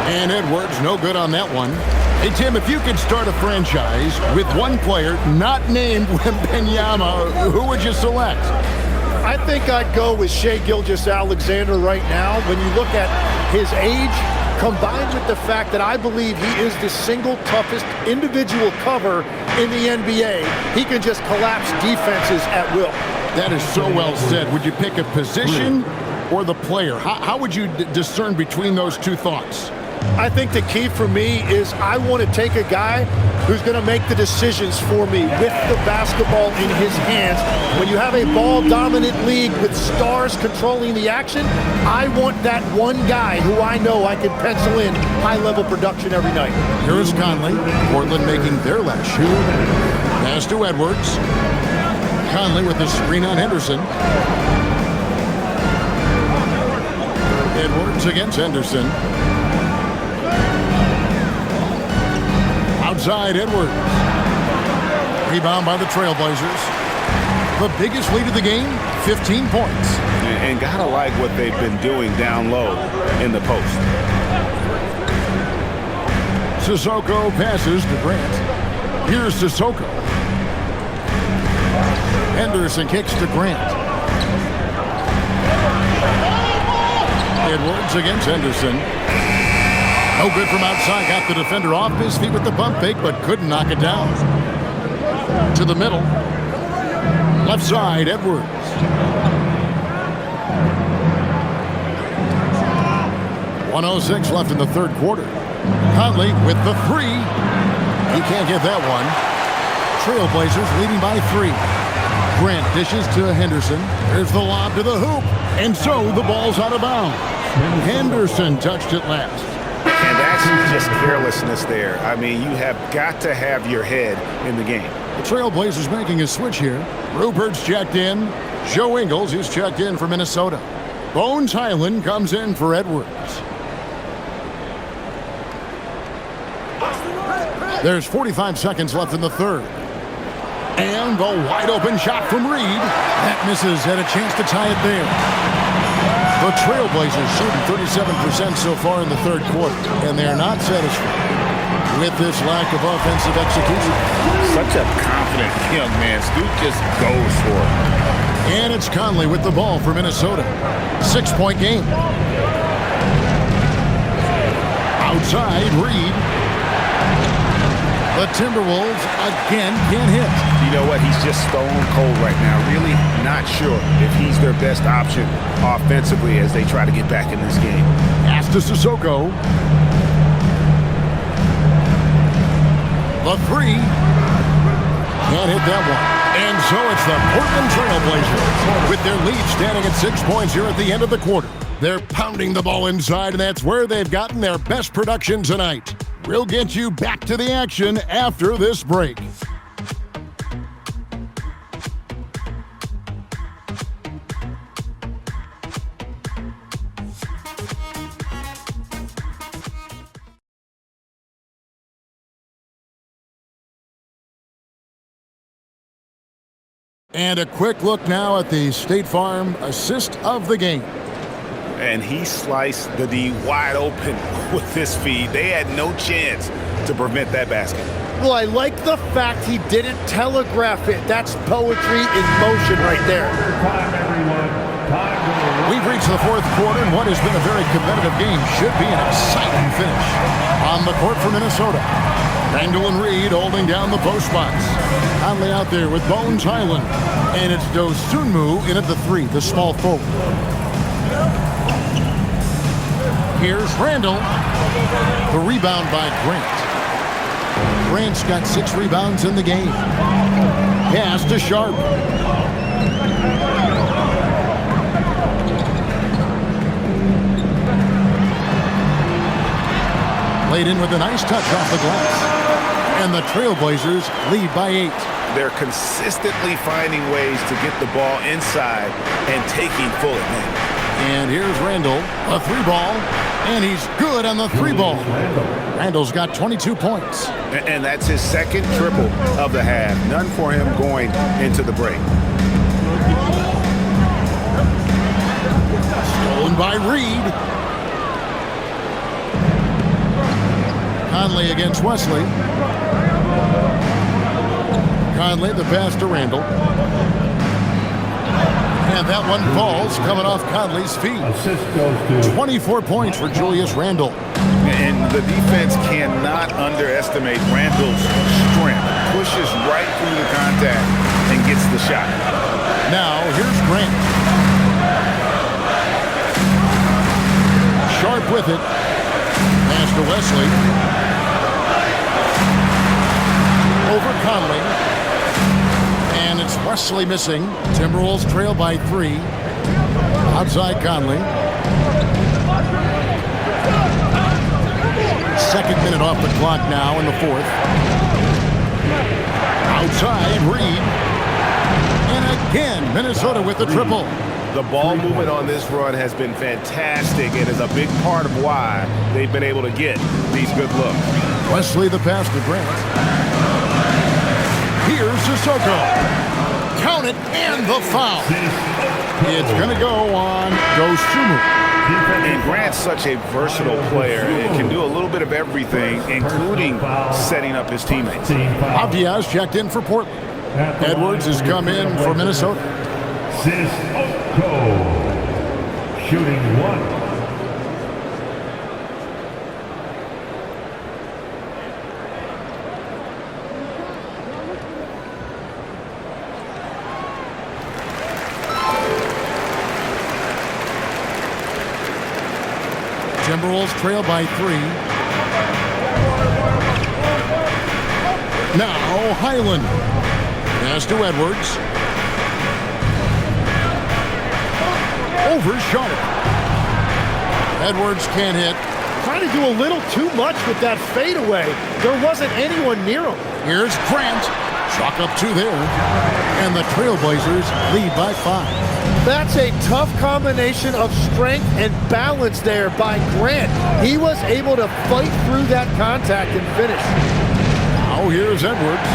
Speaker 1: And Edwards, no good on that one. Hey, Tim, if you could start a franchise with one player not named Wembanyama, who would you select?
Speaker 4: I think I'd go with Shai Gilgeous-Alexander right now. When you look at his age, combined with the fact that I believe he is the single toughest individual cover in the NBA, he can just collapse defenses at will.
Speaker 1: That is so well said. Would you pick a position or the player? How would you discern between those two thoughts?
Speaker 4: I think the key for me is I want to take a guy who's going to make the decisions for me with the basketball in his hands. When you have a ball-dominant league with stars controlling the action, I want that one guy who I know I can pencil in high-level production every night.
Speaker 1: Here is Conley. Portland making their last shoot. Pass to Edwards. Conley with the screen on Henderson. Edwards against Henderson. Outside Edwards. Rebound by the Trailblazers. The biggest lead of the game, 15 points.
Speaker 6: And gotta like what they've been doing down low in the post.
Speaker 1: Sissoko passes to Grant. Here's Sissoko. Henderson kicks to Grant. Edwards against Henderson. No good from outside. Got the defender off his feet with the pump fake, but couldn't knock it down. To the middle. Left side, Edwards. .106 left in the third quarter. Conley with the three. He can't get that one. Trailblazers leading by 3. Grant dishes to Henderson. There's the lob to the hoop. And so the ball's out of bounds. Henderson touched it last.
Speaker 6: And that's just carelessness there. I mean, you have got to have your head in the game.
Speaker 1: The Trailblazers making a switch here. Rupert's checked in. Joe Ingles is checked in for Minnesota. Bones Highland comes in for Edwards. There's 45 seconds left in the third. And the wide open shot from Reed. That misses. Had a chance to tie it there. The Trailblazers shooting 37% so far in the third quarter. And they're not satisfied with this lack of offensive execution.
Speaker 6: Such a confident young man. Stu just goes for it.
Speaker 1: And it's Conley with the ball for Minnesota. 6-point game. Outside, Reed. The Timberwolves again can't hit.
Speaker 6: You know what? He's just stone cold right now. Really not sure if he's their best option offensively as they try to get back in this game.
Speaker 1: Pass to Sissoko. The three. Can't hit that one. And so it's the Portland Trailblazers with their lead standing at 6 points here at the end of the quarter. They're pounding the ball inside, and that's where they've gotten their best production tonight. We'll get you back to the action after this break. And a quick look now at the State Farm assist of the game.
Speaker 6: And he sliced the D wide open with this feed. They had no chance to prevent that basket.
Speaker 4: Well, I like the fact he didn't telegraph it. That's poetry in motion right there.
Speaker 1: We've reached the fourth quarter, and what has been a very competitive game should be an exciting finish. On the court for Minnesota, Randall and Reed holding down the post spots. Conley out there with Bones Highland. And it's Dosunmu in at the three, the small forward. Here's Randall. The rebound by Grant. Grant's got 6 rebounds in the game. Pass to Sharp. Laid in with a nice touch off the glass. And the Trailblazers lead by 8.
Speaker 6: They're consistently finding ways to get the ball inside and taking full advantage.
Speaker 1: And here's Randall, a 3-ball, and he's good on the 3-ball. Randall's got 22 points.
Speaker 6: And that's his second triple of the half. None for him going into the break.
Speaker 1: Stolen by Reed. Conley against Wesley. Conley, the pass to Randall. And that one falls coming off Conley's feet.
Speaker 5: Assist goes to
Speaker 1: 24 points for Julius Randle.
Speaker 6: And the defense cannot underestimate Randle's strength. Pushes right through the contact and gets the shot.
Speaker 1: Now, here's Grant. Sharp with it. Pass to Wesley. Over Conley. And it's Wesley missing. Timberwolves trail by 3. Outside Conley. Second minute off the clock now in the fourth. Outside Reed. And again, Minnesota with the triple.
Speaker 6: The ball movement on this run has been fantastic and is a big part of why they've been able to get these good looks.
Speaker 1: Wesley the pass to Grant. Here's Sissoko. Count it and the foul. It's going to go on Dosunmu.
Speaker 6: And Grant's such a versatile player. It can do a little bit of everything, including setting up his teammates.
Speaker 1: Abdiaz checked in for Portland. Edwards has come in for Minnesota.
Speaker 5: Sissoko. Shooting 1.
Speaker 1: Timberwolves trail by 3. Now Highland. Pass to Edwards. Over Sharp. Edwards can't hit.
Speaker 4: Trying to do a little too much with that fadeaway. There wasn't anyone near him.
Speaker 1: Here's Grant. Chalk up 2 there. And the Trailblazers lead by 5.
Speaker 4: That's a tough combination of strength and balance there by Grant. He was able to fight through that contact and finish.
Speaker 1: Now here's Edwards.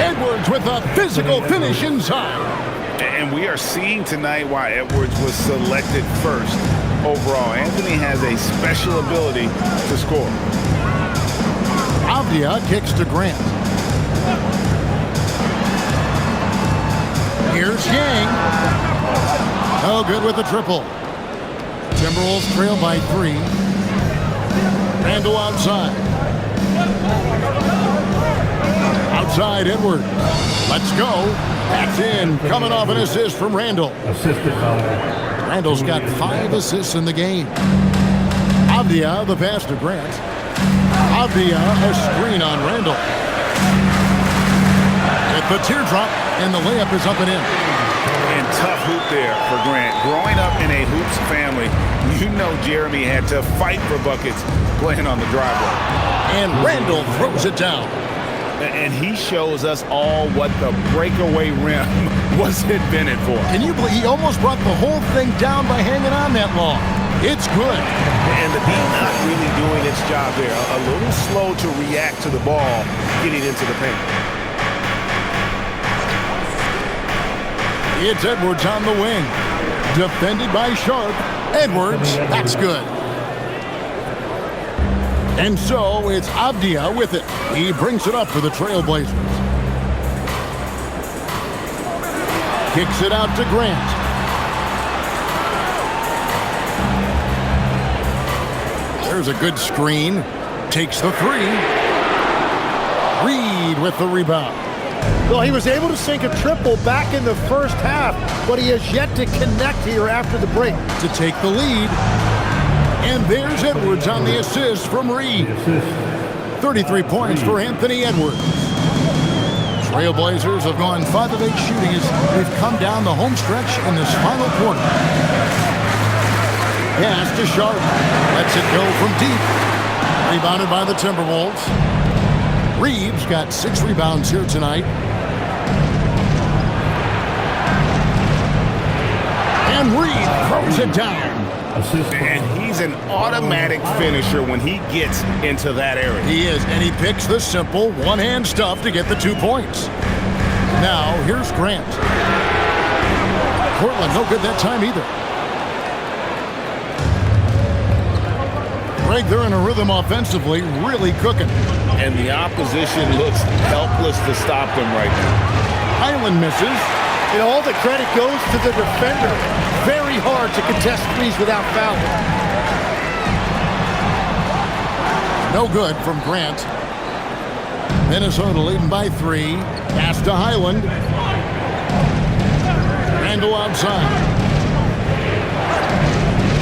Speaker 1: Edwards with a physical finish inside.
Speaker 6: And we are seeing tonight why Edwards was selected first overall. Anthony has a special ability to score.
Speaker 1: Avdia kicks to Grant. Here's Yang. Oh, good with the triple. Timberwolves trail by 3. Randle outside. Outside Edward. Let's go. That's in. Coming off an assist from Randle.
Speaker 5: Assisted by
Speaker 1: Randle's got 5 assists in the game. Avdia the pass to Grant. Avdia a screen on Randle. With the teardrop, and the layup is up and in.
Speaker 6: And tough hoop there for Grant. Growing up in a hoops family, you know Jeremy had to fight for buckets playing on the driveway.
Speaker 1: And Randle throws it down.
Speaker 6: And he shows us all what the breakaway rim was invented for.
Speaker 1: Can you believe he almost brought the whole thing down by hanging on that long? It's good.
Speaker 6: And the D not really doing its job there. A little slow to react to the ball getting into the paint.
Speaker 1: It's Edwards on the wing. Defended by Sharp. Edwards, that's good. And so it's Avdia with it. He brings it up for the Trailblazers. Kicks it out to Grant. There's a good screen. Takes the 3. Reed with the rebound.
Speaker 4: Well, he was able to sink a triple back in the first half, but he has yet to connect here after the break.
Speaker 1: To take the lead. And there's Edwards on the assist from Reed. 33 points for Anthony Edwards. Trailblazers have gone 5 of 8 shooting as they've come down the home stretch in this final quarter. Pass to Sharp. Lets it go from deep. Rebounded by the Timberwolves. Reeves got 6 rebounds here tonight. And Reed throws it down.
Speaker 6: And he's an automatic finisher when he gets into that area.
Speaker 1: He is, and he picks the simple one-hand stuff to get the 2 points. Now, here's Grant. Portland, no good that time either. Greg, they're in a rhythm offensively, really cooking.
Speaker 6: and the opposition looks helpless to stop them right now.
Speaker 1: Highland misses.
Speaker 4: And all the credit goes to the defender. Very hard to contest threes without fouling.
Speaker 1: No good from Grant. Minnesota leading by 3. Pass to Highland. Randall outside.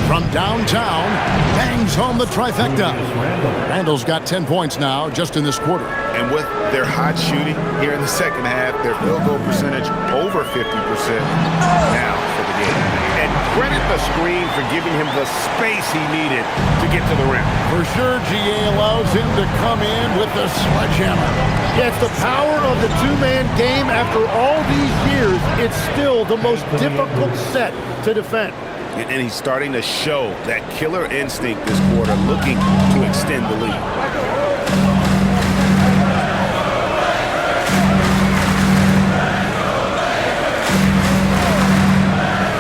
Speaker 1: From downtown, bangs home the trifecta. Randall's got 10 points now just in this quarter.
Speaker 6: And with their hot shooting here in the second half, their field goal percentage over 50% now for the game. And credit the screen for giving him the space he needed to get to the rim.
Speaker 1: For sure, GA allows him to come in with the sledgehammer.
Speaker 4: Yeah, it's the power of the two-man game. After all these years, it's still the most difficult set to defend.
Speaker 6: And he's starting to show that killer instinct this quarter, looking to extend the lead.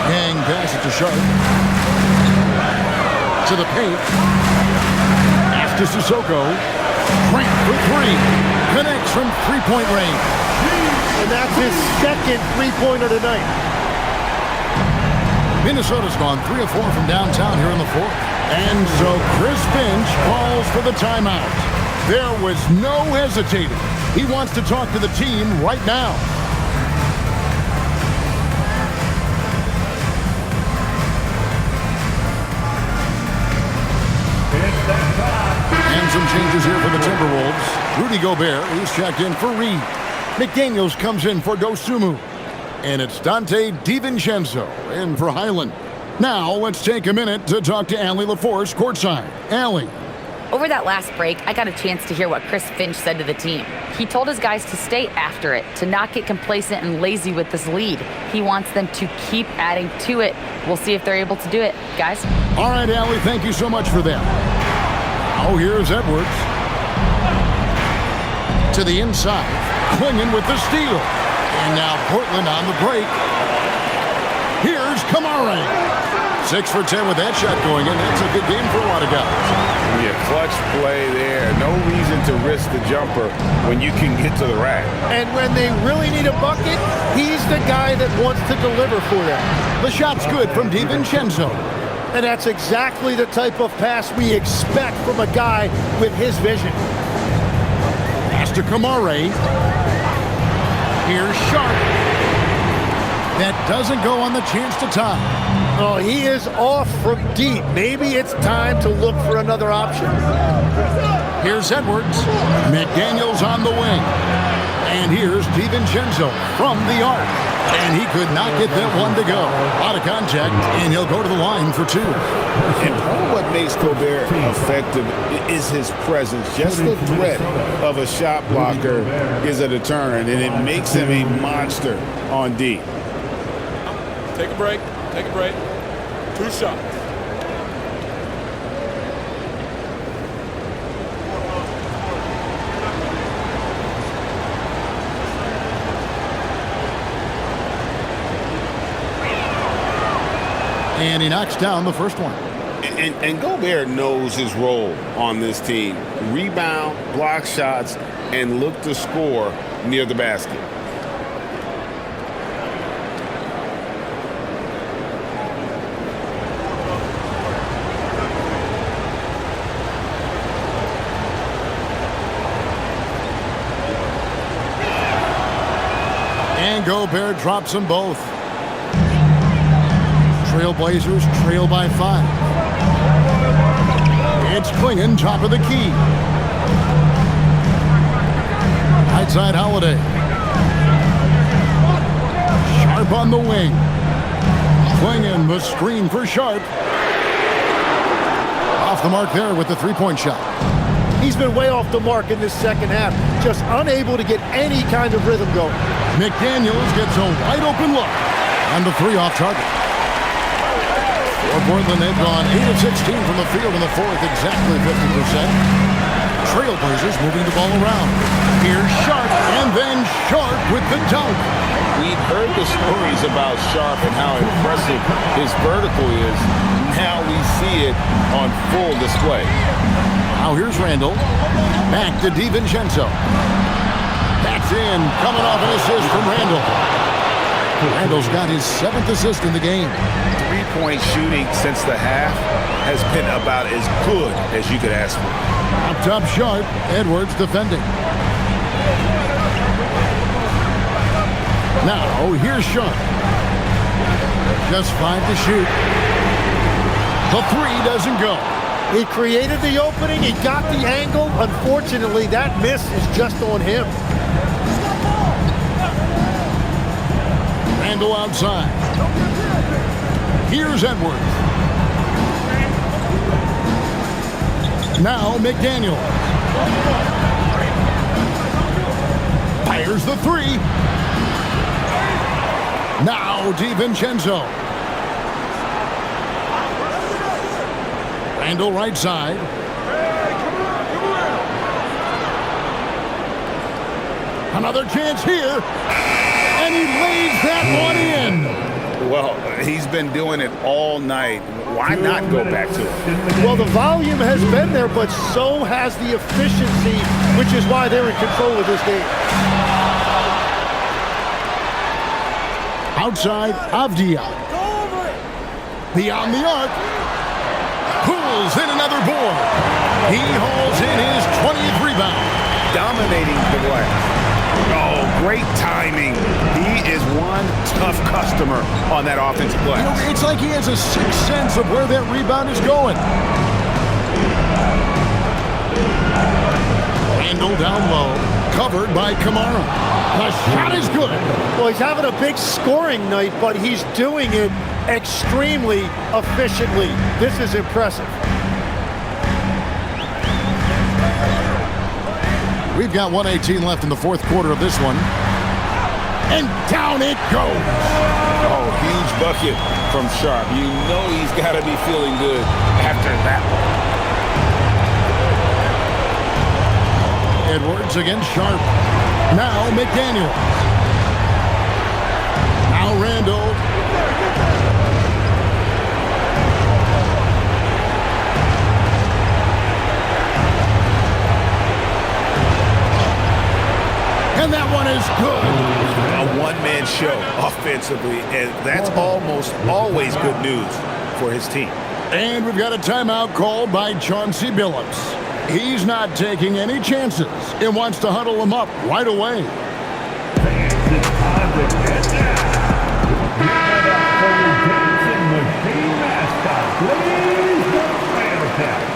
Speaker 1: Yang passes it to Sharp. To the paint. Pass to Sissoko. Grant for 3. Connects from three-point range.
Speaker 4: And that's his second three-pointer tonight.
Speaker 1: Minnesota's gone 3 of 4 from downtown here in the fourth. And so Chris Finch calls for the timeout. There was no hesitating. He wants to talk to the team right now. And some changes here for the Timberwolves. Rudy Gobert, he's checked in for Reed. McDaniels comes in for Dosunmu. And it's Dante DiVincenzo in for Highland. Now, let's take a minute to talk to Allie LaForce courtside. Allie.
Speaker 3: Over that last break, I got a chance to hear what Chris Finch said to the team. He told his guys to stay after it, to not get complacent and lazy with this lead. He wants them to keep adding to it. We'll see if they're able to do it, guys.
Speaker 1: All right, Allie, thank you so much for that. Now, here's Edwards. To the inside, clinging with the steal. And now Portland on the break. Here's Kamara. 6 for 10 with that shot going in. That's a good game for a lot of guys.
Speaker 6: Yeah, clutch play there. No reason to risk the jumper when you can get to the rack.
Speaker 4: And when they really need a bucket, he's the guy that wants to deliver for them.
Speaker 1: The shot's good from DiVincenzo.
Speaker 4: And that's exactly the type of pass we expect from a guy with his vision.
Speaker 1: Pass to Kamara. Here's Sharp. That doesn't go on the chance to tie.
Speaker 4: Oh, he is off from deep. Maybe it's time to look for another option.
Speaker 1: Here's Edwards. McDaniels on the wing. And here's DiVincenzo from the arc. And he could not get that one to go. Out of contact, and he'll go to the line for 2.
Speaker 6: And part of what makes Gobert effective is his presence. Just the threat of a shot blocker is a deterrent, and it makes him a monster on D.
Speaker 10: Take a break. Take a break. 2 shots.
Speaker 1: And he knocks down the first one.
Speaker 6: And Gobert knows his role on this team. Rebound, block shots, and look to score near the basket.
Speaker 1: And Gobert drops them both. Trailblazers trail by 5. It's Klingon, top of the key. Right side Holiday. Sharp on the wing. Klingon, the screen for Sharp. Off the mark there with the three-point shot.
Speaker 4: He's been way off the mark in this second half. Just unable to get any kind of rhythm going.
Speaker 1: McDaniels gets a wide open look. And the 3 off target. For Portland, they've gone 8 of 16 from the field in the fourth, exactly 50%. Trailblazers moving the ball around. Here's Sharp, and then Sharp with the dunk.
Speaker 6: We've heard the stories about Sharp and how impressive his vertical is. Now we see it on full display.
Speaker 1: Now here's Randall. Back to DiVincenzo. That's in. Coming off an assist from Randall. Randall's got his 7th assist in the game.
Speaker 6: Three-point shooting since the half has been about as good as you could ask for.
Speaker 1: Up top Sharp. Edwards defending. Now here's Sharp. Just 5 to shoot. The 3 doesn't go.
Speaker 4: He created the opening. He got the angle. Unfortunately, that miss is just on him.
Speaker 1: Randall outside. Here's Edwards. Now McDaniel. Fires the 3. Now DiVincenzo. Randall right side. Another chance here. And he lays that one in.
Speaker 6: Well, he's been doing it all night. Why not go back to it?
Speaker 4: Well, the volume has been there, but so has the efficiency, which is why they're in control of this game.
Speaker 1: Outside, Avdia. Beyond the arc. Pulls in another board. He hauls in his 20th rebound.
Speaker 6: Dominating the glass. Oh, great timing. He is one tough customer on that offensive glass.
Speaker 1: You know, it's like he has a sixth sense of where that rebound is going. Randall down low, covered by Kamara. The shot is good.
Speaker 4: Well, he's having a big scoring night, but he's doing it extremely efficiently. This is impressive.
Speaker 1: We've got 1:18 left in the 4th quarter of this one. And down it goes.
Speaker 6: Oh, huge bucket from Sharp. You know he's got to be feeling good after that one.
Speaker 1: Edwards against Sharp. Now McDaniel. Now Randall. And that one is good.
Speaker 6: A one-man show offensively, and that's almost always good news for his team.
Speaker 1: And we've got a timeout called by Chauncey Billups. He's not taking any chances and wants to huddle them up right away.
Speaker 5: Fans, it's time to get down. Give it up for your dancing machine mascot. Please don't fail attack.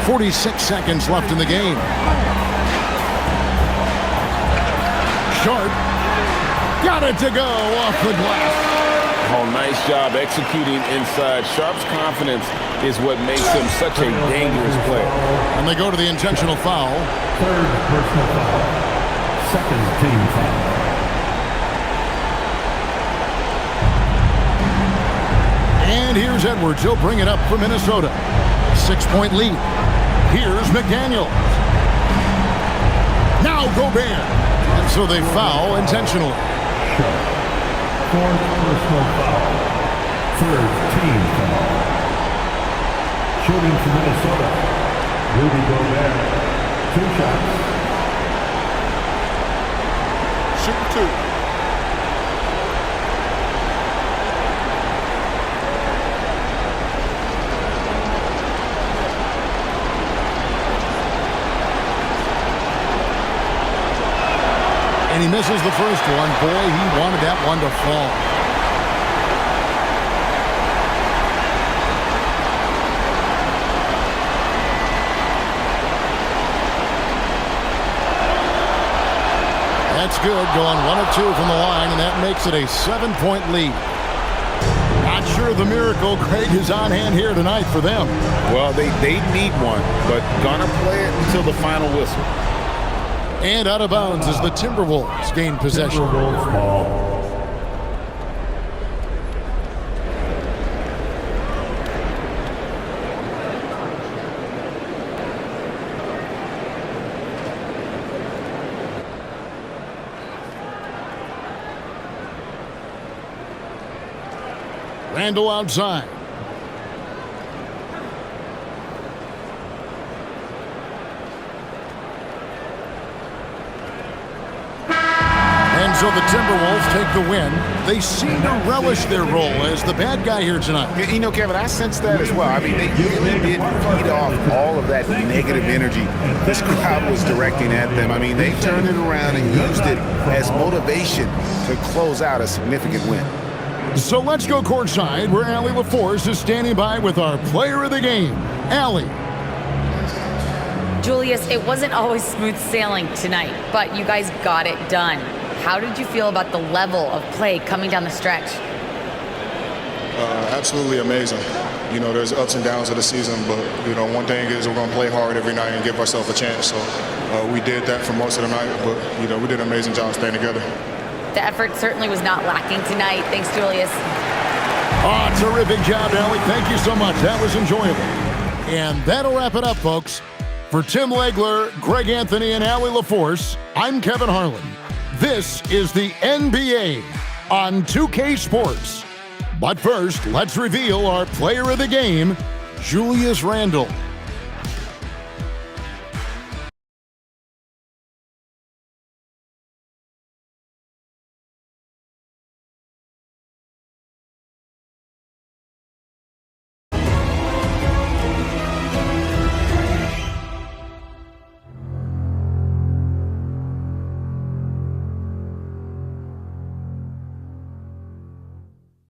Speaker 1: 46 seconds left in the game. Sharp got it to go off the glass.
Speaker 2: Oh, nice job executing inside. Sharp's confidence is what makes him such a dangerous player.
Speaker 1: And they go to the intentional foul.
Speaker 5: Third personal foul. Second team foul.
Speaker 1: And here's Edwards. He'll bring it up for Minnesota. 6-point lead. Here's McDaniel. Now Gobert. And so they foul intentionally.
Speaker 5: Fourth personal foul. Third team foul. Shooting for Minnesota. Rudy Gobert. 2 shots.
Speaker 10: Shooting 2.
Speaker 1: And he misses the first one. Boy, he wanted that one to fall. That's good, going 1 of 2 from the line, and that makes it a 7-point lead. Not sure the miracle, Craig, is on hand here tonight for them.
Speaker 6: Well, they need one, but gonna play it until the final whistle.
Speaker 1: And out of bounds as the Timberwolves gain possession.
Speaker 5: Timberwolves ball.
Speaker 1: Randle outside. And so the Timberwolves take the win. They seem to relish their role as the bad guy here tonight.
Speaker 6: You know, Kevin, I sense that as well. I mean, they really did feed off all of that negative energy this crowd was directing at them. I mean, they turned it around and used it as motivation to close out a significant win.
Speaker 1: So let's go courtside where Allie LaForce is standing by with our player of the game, Allie.
Speaker 3: Julius, it wasn't always smooth sailing tonight, but you guys got it done. How did you feel about the level of play coming down the stretch?
Speaker 11: Absolutely amazing. You know, there's ups and downs of the season, but, you know, one thing is we're going to play hard every night and give ourselves a chance. So we did that for most of the night, but, you know, we did an amazing job staying together.
Speaker 3: The effort certainly was not lacking tonight. Thanks, Julius.
Speaker 1: Oh, terrific job, Allie. Thank you so much. That was enjoyable. And that'll wrap it up, folks. For Tim Legler, Greg Anthony, and Allie LaForce, I'm Kevin Harlan. This is the NBA on 2K Sports. But first, let's reveal our player of the game, Julius Randle.